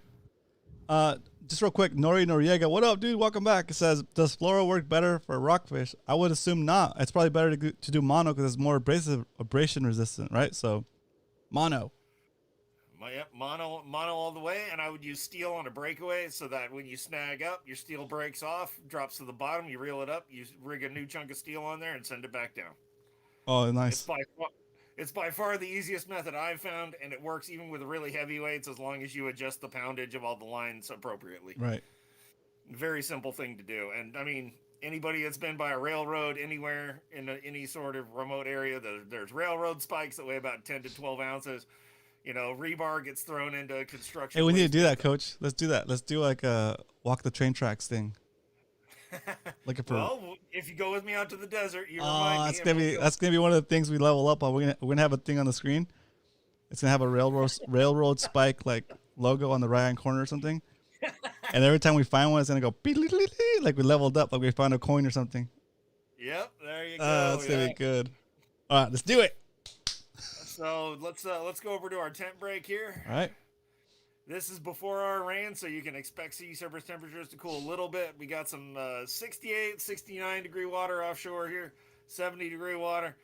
Just real quick, Nori Noriega, what up, dude? Welcome back. It says, does Floral work better for rockfish? I would assume not. It's probably better to do mono because it's more abrasion resistant, right? So, mono. Yep, mono all the way, and I would use steel on a breakaway so that when you snag up, your steel breaks off, drops to the bottom, you reel it up, you rig a new chunk of steel on there, and send it back down. Oh, nice. It's by far the easiest method I've found, and it works even with really heavy weights as long as you adjust the poundage of all the lines appropriately. Right. Very simple thing to do. And, I mean, anybody that's been by a railroad anywhere in any sort of remote area, there's railroad spikes that weigh about 10 to 12 ounces. You know, rebar gets thrown into construction. Hey, we need to do that, Coach. Let's do that. Let's do like a walk the train tracks thing. Looking for. Well, if you go with me out to the desert, you remind me. That's gonna be one of the things we level up on. We're gonna have a thing on the screen. It's gonna have a railroad spike like logo on the right hand corner or something. And every time we find one, it's gonna go like we leveled up, like we found a coin or something. Yep, there you go. That's gonna be good. All right, let's do it. So let's go over to our tent break here. All right. This is before our rain, so you can expect sea surface temperatures to cool a little bit. We got some 68, 69 degree water offshore here, 70 degree water.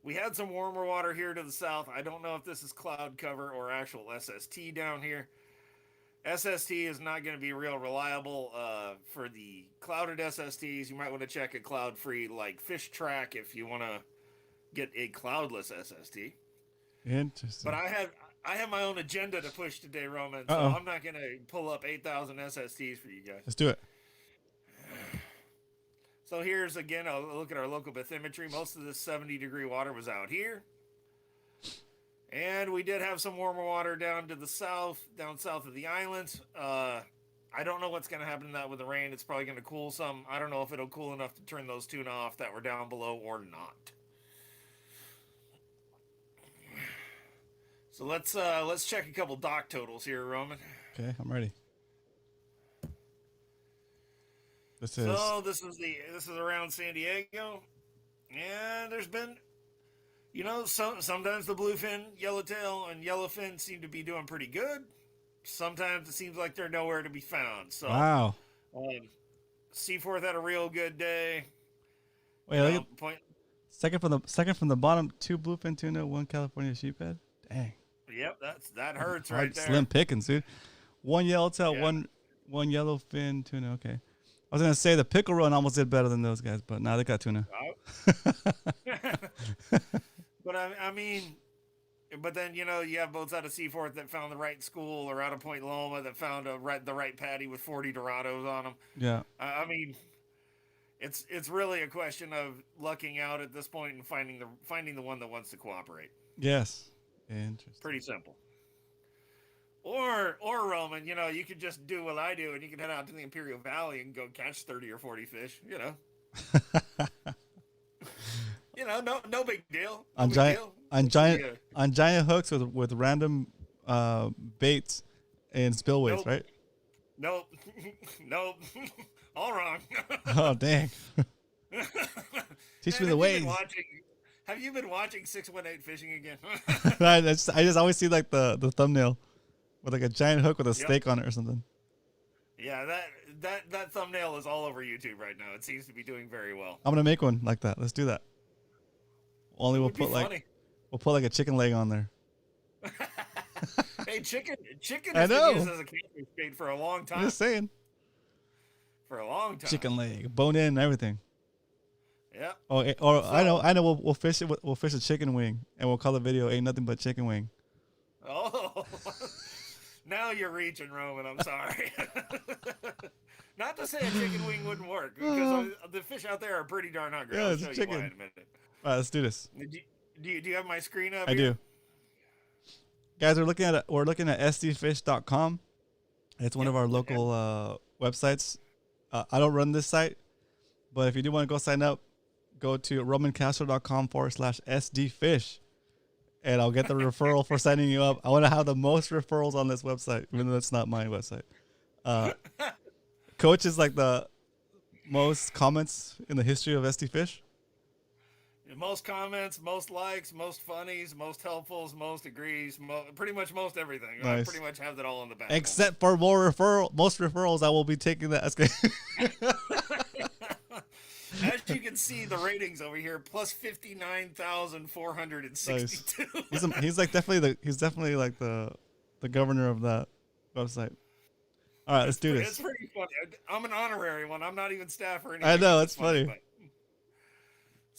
We had some warmer water here to the south. I don't know if this is cloud cover or actual SST down here. SST is not going to be real reliable for the clouded SSTs. You might want to check a cloud-free like Fish Track if you want to get a cloudless SST. Interesting. But I have my own agenda to push today, Roman. So I'm not going to pull up 8,000 SSTs for you guys. Let's do it. So here's, again, a look at our local bathymetry. Most of this 70 degree water was out here. And we did have some warmer water down to the south, down south of the island. I don't know what's going to happen to that with the rain. It's probably going to cool some. I don't know if it'll cool enough to turn those tuna off that were down below or not. So let's check a couple dock totals here, Roman. Okay, I'm ready. This is around San Diego, and there's been, you know, sometimes the bluefin, yellowtail, and yellowfin seem to be doing pretty good. Sometimes it seems like they're nowhere to be found. So wow. Seaforth had a real good day. Wait, look at second from the bottom, 2 bluefin tuna, 1 California sheephead. Dang. Yep, that hurts right there. Slim pickings, dude. 1 yellowtail, yeah. one yellowfin tuna. Okay, I was gonna say the pickle run almost did better than those guys, but now they got tuna. But I mean, but then you know you have boats out of Seaforth that found the right school, or out of Point Loma that found the right patty with 40 Dorados on them. Yeah. I mean, it's really a question of lucking out at this point and finding the one that wants to cooperate. Yes. Interesting. Pretty simple. Or Roman, you know, you could just do what I do, and you can head out to the Imperial Valley and go catch 30 or 40 fish. You know. You know, no big deal. On giant hooks with random baits and spillways, right? Nope. Nope. All wrong. Oh dang. Teach me the ways. Have you been watching 618 Fishing again? I just always see like the thumbnail with like a giant hook with a steak on it or something. Yeah, that thumbnail is all over YouTube right now. It seems to be doing very well. I'm gonna make one like that. Let's do that. Only we'll put like a chicken leg on there. Hey, Hey, chicken I has been used know. as a catfish bait for a long I'm time. just saying. For a long time. Chicken leg, bone in, and everything. Yeah. Or So, I know. We'll fish it. We'll fish a chicken wing, and we'll call the video "Ain't Nothing But Chicken Wing." oh, now you're reaching, Roman. I'm sorry. Not to say a chicken wing wouldn't work, because the fish out there are pretty darn hungry. Yeah, I'll it's show you why chicken. in a minute. All right, let's do this. Do you have my screen up I here? do. Guys, we're looking at sdfish.com. It's one of our local websites. I don't run this site, but if you do want to go sign up, go to romancastro.com/sdfish, and I'll get the referral for signing you up. I want to have the most referrals on this website, even though it's not my website. Coach is like the most comments in the history of SD Fish. Most comments, most likes, most funnies, most helpfuls, most agrees, pretty much most everything. Nice. I pretty much have that all in the back. Except for most referrals, I will be taking that. As you can see, the ratings over here plus 59,462. Nice. He's definitely like the governor of that website. All right, let's do this. It's pretty funny. I'm an honorary one. I'm not even staff or anything. I know, it's funny. But...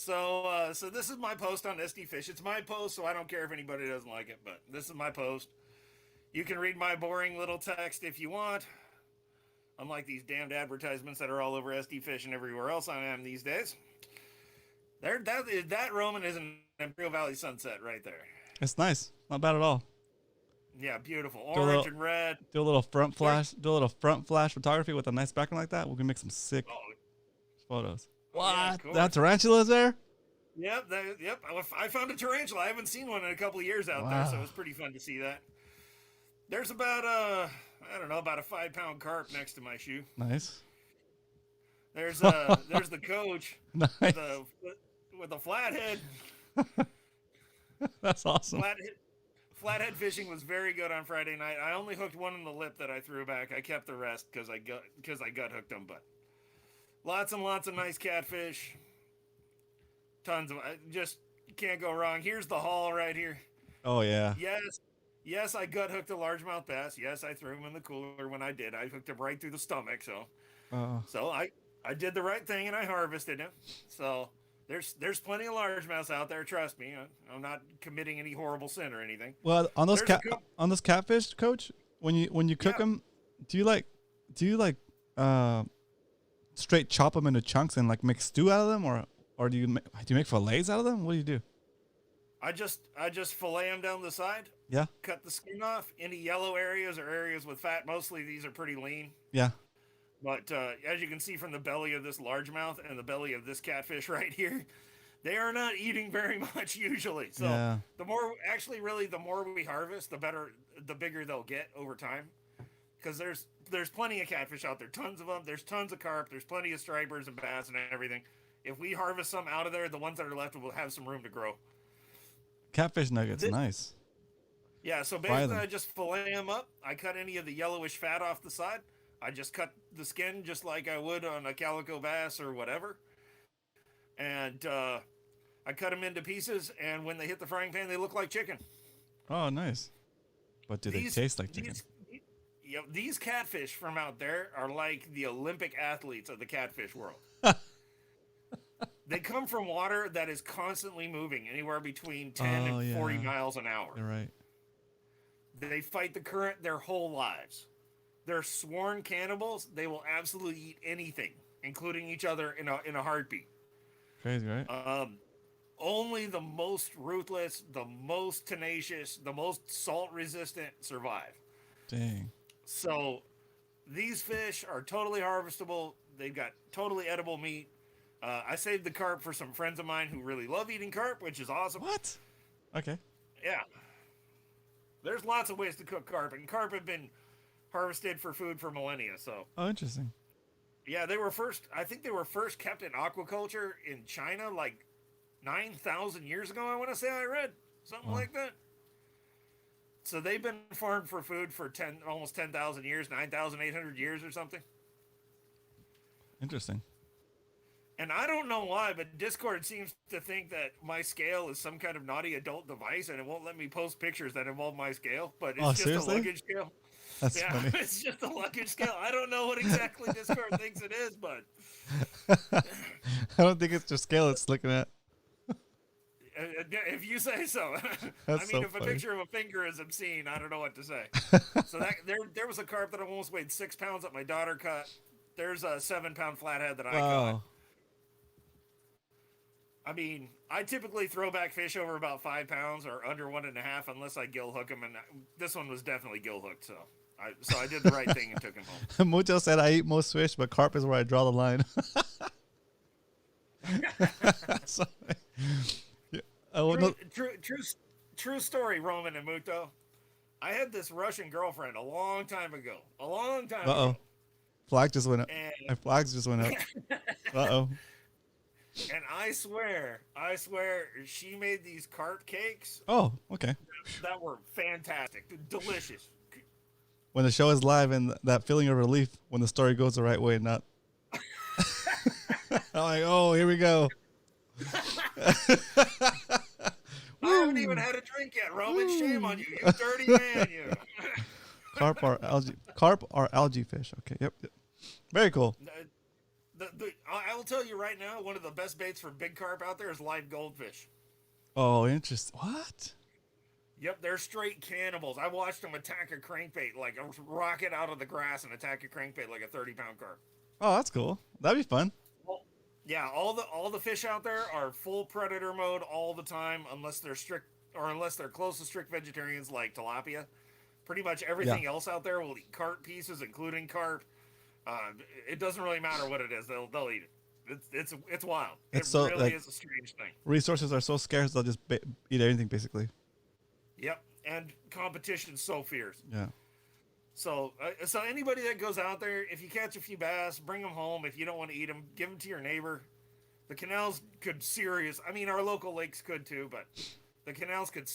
So this is my post on SD Fish. It's my post, so I don't care if anybody doesn't like it, but this is my post. You can read my boring little text if you want. Unlike these damned advertisements that are all over SD Fish and everywhere else I am these days. That Roman is an Imperial Valley sunset right there. It's nice. Not bad at all. Yeah, beautiful. Orange and red. Do a little front flash. Do a little front flash photography with a nice background like that. We can make some sick photos. What? Yeah, that tarantula's there? Yep. Yep. I found a tarantula. I haven't seen one in a couple of years out there, so it's pretty fun to see that. There's about about a 5-pound carp next to my shoe. Nice. There's the coach. Nice. With a flathead. That's awesome. Flathead fishing was very good on Friday night. I only hooked one in the lip that I threw back. I kept the rest because I gut hooked them. But lots and lots of nice catfish. Tons of just can't go wrong. Here's the haul right here. Oh yeah. Yes, I gut hooked a largemouth bass. Yes, I threw him in the cooler when I did. I hooked him right through the stomach. So I did the right thing and I harvested him. So there's plenty of largemouths out there. Trust me. I'm not committing any horrible sin or anything. Well, on those catfish, Coach, when you cook them, do you straight chop them into chunks and like make stew out of them, or do you make fillets out of them? What do you do? I just fillet them down the side. Yeah. Cut the skin off. Any yellow areas or areas with fat, mostly these are pretty lean. Yeah. But as you can see from the belly of this largemouth and the belly of this catfish right here, they are not eating very much usually. So the more we harvest, the bigger they'll get over time. Because there's plenty of catfish out there, tons of them. There's tons of carp. There's plenty of stripers and bass and everything. If we harvest some out of there, the ones that are left will have some room to grow. Catfish nuggets, nice. Yeah, so basically I just fillet them up. I cut any of the yellowish fat off the side. I just cut the skin just like I would on a calico bass or whatever. And I cut them into pieces, and when they hit the frying pan, they look like chicken. Oh, nice. But do they taste like chicken? These catfish from out there are like the Olympic athletes of the catfish world. They come from water that is constantly moving, anywhere between 10 and 40 miles an hour. You're right. They fight the current their whole lives. They're sworn cannibals. They will absolutely eat anything, including each other in a heartbeat. Crazy, right? Only the most ruthless, the most tenacious, the most salt-resistant survive. Dang. So these fish are totally harvestable. They've got totally edible meat. I saved the carp for some friends of mine who really love eating carp, which is awesome. What? Okay. Yeah. There's lots of ways to cook carp, and carp have been harvested for food for millennia. So. Oh, interesting. Yeah, I think they were first kept in aquaculture in China like 9,000 years ago, I want to say I read. Something like that. So they've been farmed for food for almost 10,000 years, 9,800 years or something. Interesting. And I don't know why, but Discord seems to think that my scale is some kind of naughty adult device, and it won't let me post pictures that involve my scale. But it's Oh, just a seriously? luggage scale. That's Yeah, funny. it's just a luggage scale. I don't know what exactly Discord thinks it is, but I don't think it's your scale it's looking at. if you say so. I That's mean, so if a funny. picture of a finger is obscene, I don't know what to say. So that there was a carp that almost weighed 6 pounds that my daughter caught. There's a 7-pound flathead that I caught. Wow. I mean, I typically throw back fish over about 5 pounds or under 1.5 unless I gill hook them, and this one was definitely gill hooked. So I did the right thing and took him home. Mucho said I eat most fish, but carp is where I draw the line. So, yeah. True story, Roman and Muto. I had this Russian girlfriend a long time ago. Uh-oh. Flag just went up. My flags just went up. Uh-oh. And I swear, she made these carp cakes Oh, okay. that were fantastic, delicious. When the show is live and that feeling of relief when the story goes the right way, not. I'm like, oh, here we go. I haven't even had a drink yet, Roman. Shame on you, you dirty man, you. Carp or algae fish. Okay, yep. Very cool. I will tell you right now, one of the best baits for big carp out there is live goldfish. Oh, interesting. What? Yep, they're straight cannibals. I watched them attack a crankbait, like a rocket out of the grass and attack a crankbait like a 30-pound carp. Oh, that's cool. That'd be fun. Well, yeah, all the fish out there are full predator mode all the time, unless they're close to strict vegetarians like tilapia. Pretty much everything else out there will eat carp pieces, including carp. It doesn't really matter what it is; they'll eat it. It's wild. It's it really is a strange thing. Resources are so scarce; they'll just eat anything, basically. Yep, and competition's so fierce. Yeah. So anybody that goes out there, if you catch a few bass, bring them home. If you don't want to eat them, give them to your neighbor. The canals could our local lakes could too, but the canals could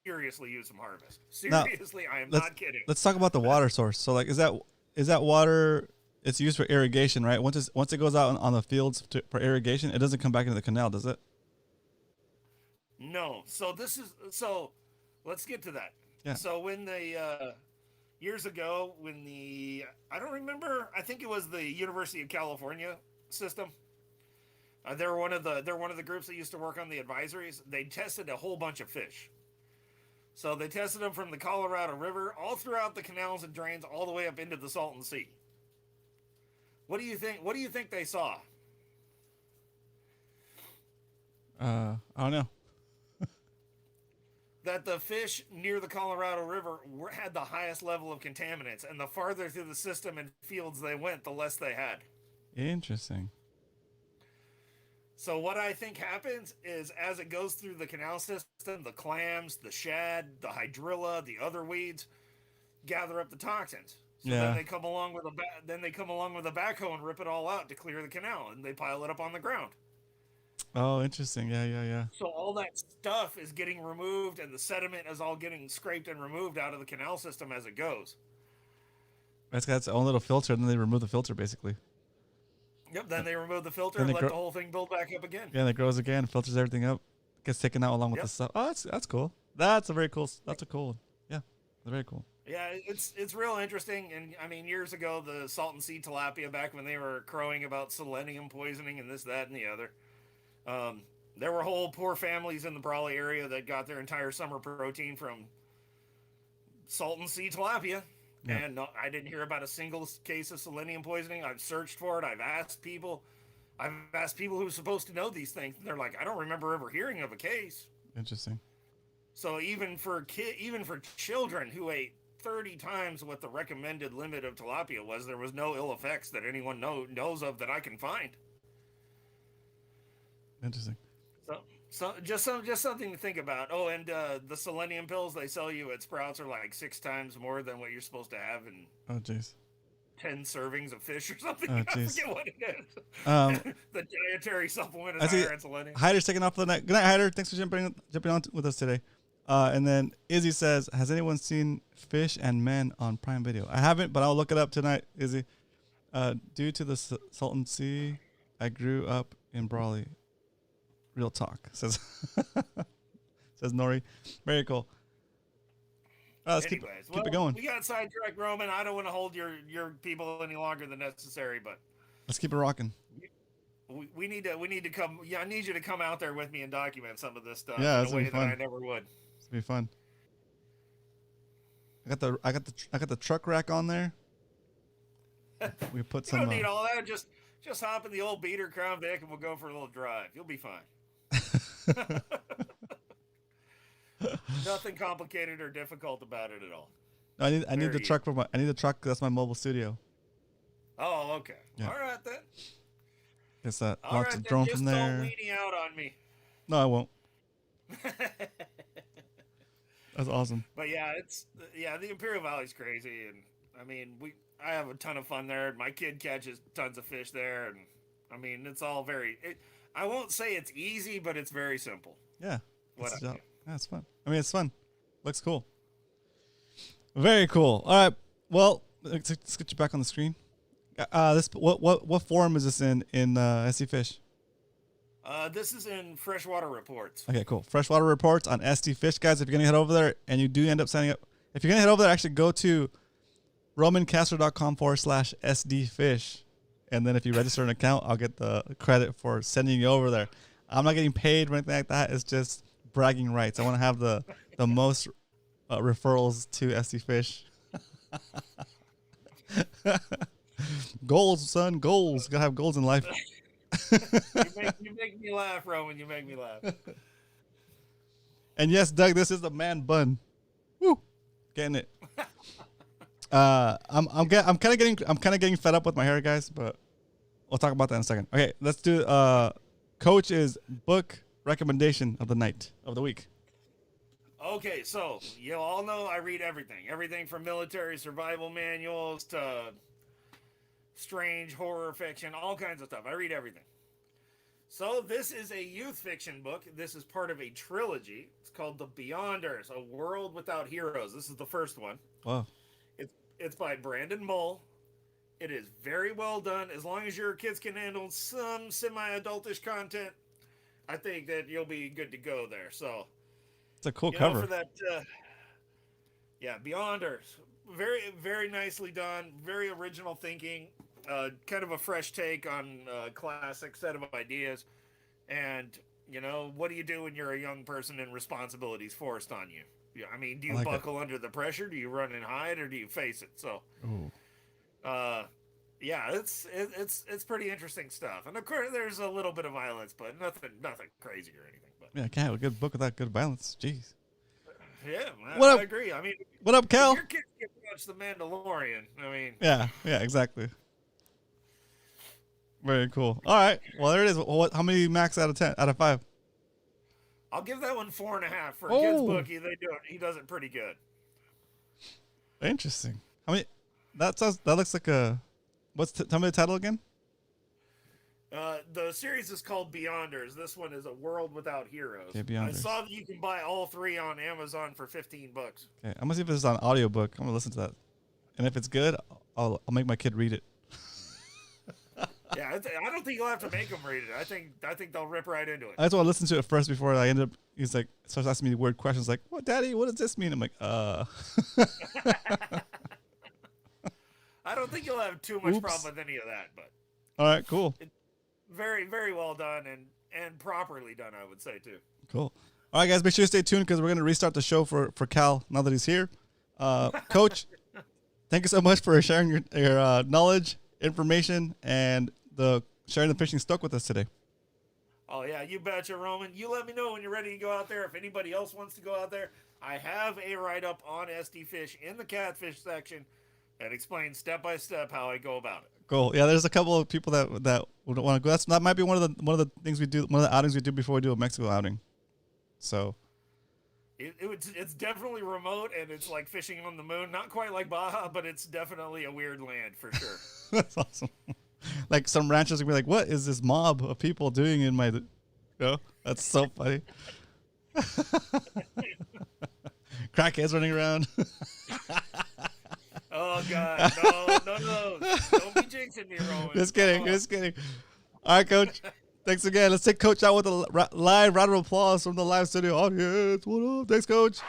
seriously use some harvest. Seriously, I am not kidding. Let's talk about the water source. So, like, is that water? It's used for irrigation, right? Once it goes out on the fields for irrigation, it doesn't come back into the canal, does it? No. So let's get to that. Yeah. So when years ago, I don't remember, I think it was the University of California system. They're one of the groups that used to work on the advisories. They tested a whole bunch of fish. So they tested them from the Colorado River all throughout the canals and drains all the way up into the Salton Sea. What do you think they saw? I don't know. That the fish near the Colorado River had the highest level of contaminants, and the farther through the system and fields they went, the less they had. Interesting. So what I think happens is as it goes through the canal system, the clams, the shad, the hydrilla, the other weeds gather up the toxins. So then they come along with a backhoe and rip it all out to clear the canal, and they pile it up on the ground. Oh, interesting. Yeah. So all that stuff is getting removed, and the sediment is all getting scraped and removed out of the canal system as it goes. It's got its own little filter, and then they remove the filter, basically. Yep, then they remove the filter and let the whole thing build back up again. Yeah, and it grows again, filters everything up, gets taken out along with the stuff. Oh, that's cool. That's a cool one. Yeah, very cool. Yeah, it's real interesting. And I mean, years ago, the Salton Sea tilapia, back when they were crowing about selenium poisoning and this, that, and the other, there were whole poor families in the Brawley area that got their entire summer protein from Salton Sea tilapia. Yeah. And I didn't hear about a single case of selenium poisoning. I've searched for it. I've asked people who are supposed to know these things. And they're like, I don't remember ever hearing of a case. Interesting. So even for children who ate 30 times what the recommended limit of tilapia was, there was no ill effects that anyone knows of that I can find. Interesting. So just something to think about. Oh, and the selenium pills they sell you at Sprouts are like 6 times more than what you're supposed to have in 10 servings of fish or something. I forget what it is. The dietary supplement is higher in selenium. Hyder's taking off for the night. Good night, Hyder. Thanks for jumping on with us today. And then Izzy says, has anyone seen Fish and Men on Prime Video? I haven't, but I'll look it up tonight, Izzy. Due to the Salton Sea I grew up in Brawley. Real talk, says says Nori. Very cool. Let's keep it going. We got sidetracked, Roman. I don't want to hold your people any longer than necessary, but let's keep it rocking. We need to come. Yeah, I need you to come out there with me and document some of this stuff. Yeah, in a way that I never would. It's gonna be fun. I got the truck rack on there. We put some. You don't need all that. Just hop in the old beater Crown Vic and we'll go for a little drive. You'll be fine. Nothing complicated or difficult about it at all. I need the truck I need the truck. That's my mobile studio. Oh, okay. Yeah. All right then. Guess that. I'll have to drone from there. Just don't weenie out on me. No, I won't. That's awesome. But yeah, the Imperial Valley's crazy, and I mean I have a ton of fun there. My kid catches tons of fish there, and I mean it's all I won't say it's easy, but it's very simple. Yeah. It's fun. I mean, it's fun. Looks cool. Very cool. All right. Well, let's get you back on the screen. What forum is this in SD Fish? This is in Freshwater Reports. Okay, cool. Freshwater Reports on SD Fish, guys. If you're gonna head over there and you do end up signing up, if you're gonna head over there, actually go to romancastro.com/SD Fish, and then if you register an account, I'll get the credit for sending you over there. I'm not getting paid or anything like that. It's just bragging rights. I want to have the most referrals to SD Fish. Goals, son, goals. Gotta have goals in life. you make me laugh, Roman. You make me laugh. And yes, Doug, this is the man bun. Woo, getting it. I'm kind of getting fed up with my hair, guys, but we'll talk about that in a second. Okay, let's do Coach's book recommendation of the night of the week. Okay, so you all know I read everything from military survival manuals to strange horror fiction, all kinds of stuff. I read everything. So this is a youth fiction book. This is part of a trilogy. It's called The Beyonders, A World Without Heroes. This is the first one. Wow. It's by Brandon Mull. It is very well done. As long as your kids can handle some semi-adultish content, I think that you'll be good to go there. So it's a cool cover. For that, Beyonders. Very, very nicely done. Very original thinking. Kind of a fresh take on a classic set of ideas. And, what do you do when you're a young person and responsibilities forced on you? I mean, do you buckle under the pressure? Do you run and hide, or do you face it? So, it's pretty interesting stuff. And of course, there's a little bit of violence, but nothing crazy or anything. But yeah, I can't have a good book without good violence. Jeez. Yeah, I agree. I mean, what up, Cal? Your kids can watch The Mandalorian. I mean, yeah, exactly. Very cool. All right, well there it is. How many max out of 10? Out of 5? I'll give that one 4.5 for a kid's book. He does it pretty good. Interesting. How many? That looks like a. Tell me the title again. The series is called Beyonders. This one is A World Without Heroes. Okay, Beyonders. I saw that you can buy all 3 on Amazon for $15. Okay, I'm gonna see if it's on audiobook. I'm gonna listen to that, and if it's good, I'll make my kid read it. Yeah, I don't think you'll have to make them read it. I think they'll rip right into it. I just want to listen to it first before I end up. He's like, starts asking me weird questions like, "What, Daddy? What does this mean?" I'm like, I don't think you'll have too much problem with any of that, but. All right, cool. Very, very well done and properly done, I would say too. Cool. All right, guys, make sure you stay tuned because we're gonna restart the show for Cal now that he's here. Coach, thank you so much for sharing your knowledge, information, and sharing the fishing stock with us today. Oh yeah, you betcha, Roman. You let me know when you're ready to go out there. If anybody else wants to go out there, I have a write-up on SD Fish in the Catfish section that explains step by step how I go about it. Cool. Yeah, there's a couple of people that would want to go. That might be one of the things we do. One of the outings we do before we do a Mexico outing. So. It's definitely remote, and it's like fishing on the moon. Not quite like Baja, but it's definitely a weird land for sure. That's awesome. Like some ranchers would be like, "What is this mob of people doing in my?" That's so funny. Crackheads running around. Oh God, no! Don't be jinxing me, Rowan. Just kidding. All All right, Coach. Thanks again. Let's take Coach out with a live round of applause from the live studio audience. What up? Thanks, Coach.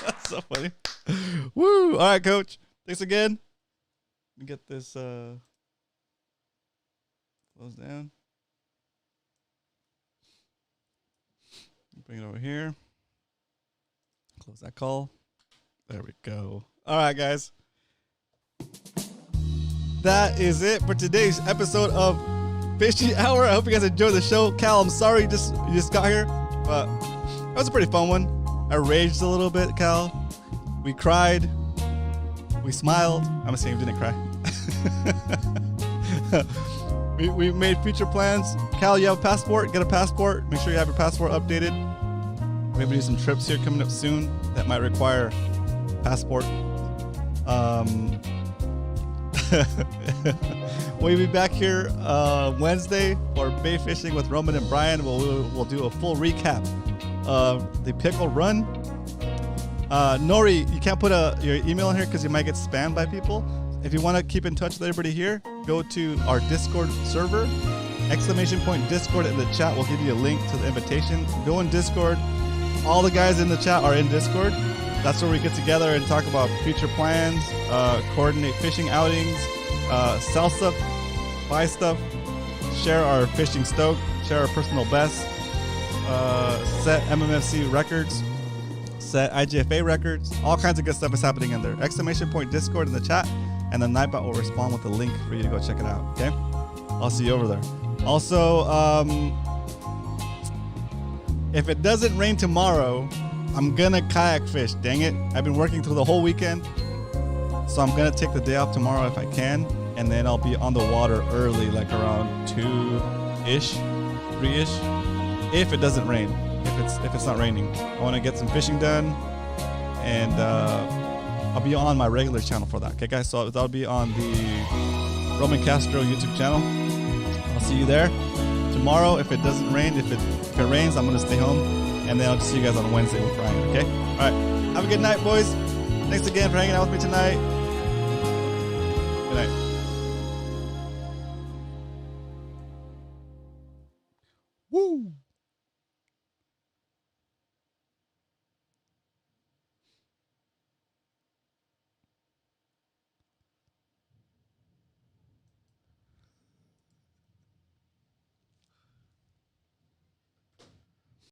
That's so funny. Woo! All right, Coach. Thanks again. Let me get this closed down. Bring it over here. Close that call. There we go. All right, guys. That is it for today's episode of Fishy Hour. I hope you guys enjoyed the show. Cal, I'm sorry you just got here, but that was a pretty fun one. I raged a little bit, Cal. We cried. We smiled. I'm assuming we didn't cry. we made future plans. Cal, you have a passport? Get a passport. Make sure you have your passport updated. Maybe do some trips here coming up soon that might require passport. We'll be back here Wednesday for bait fishing with Roman and Brian. We'll do a full recap of the pickle run. Nori, you can't put your email in here because you might get spammed by people. If you want to keep in touch with everybody here, go to our Discord server, ! Discord in the chat. We'll give you a link to the invitation. Go in Discord. All the guys in the chat are in Discord. That's where we get together and talk about future plans, coordinate fishing outings, sell stuff, buy stuff, share our fishing stoke, share our personal best, set MMFC records, set IGFA records. All kinds of good stuff is happening in there. ! Discord in the chat, and then Nightbot will respond with a link for you to go check it out. Okay? I'll see you over there. Also, if it doesn't rain tomorrow, I'm gonna kayak fish. Dang it. I've been working through the whole weekend. So I'm gonna take the day off tomorrow if I can. And then I'll be on the water early, like around 2-ish, 3-ish. If it doesn't rain. If it's not raining. I wanna get some fishing done. And I'll be on my regular channel for that. Okay guys, so that'll be on the Roman Castro YouTube channel. I'll see you there. Tomorrow, if it doesn't rain, if it rains, I'm gonna stay home, and then I'll just see you guys on Wednesday with Brian. Okay? All right. Have a good night, boys. Thanks again for hanging out with me tonight. Good night.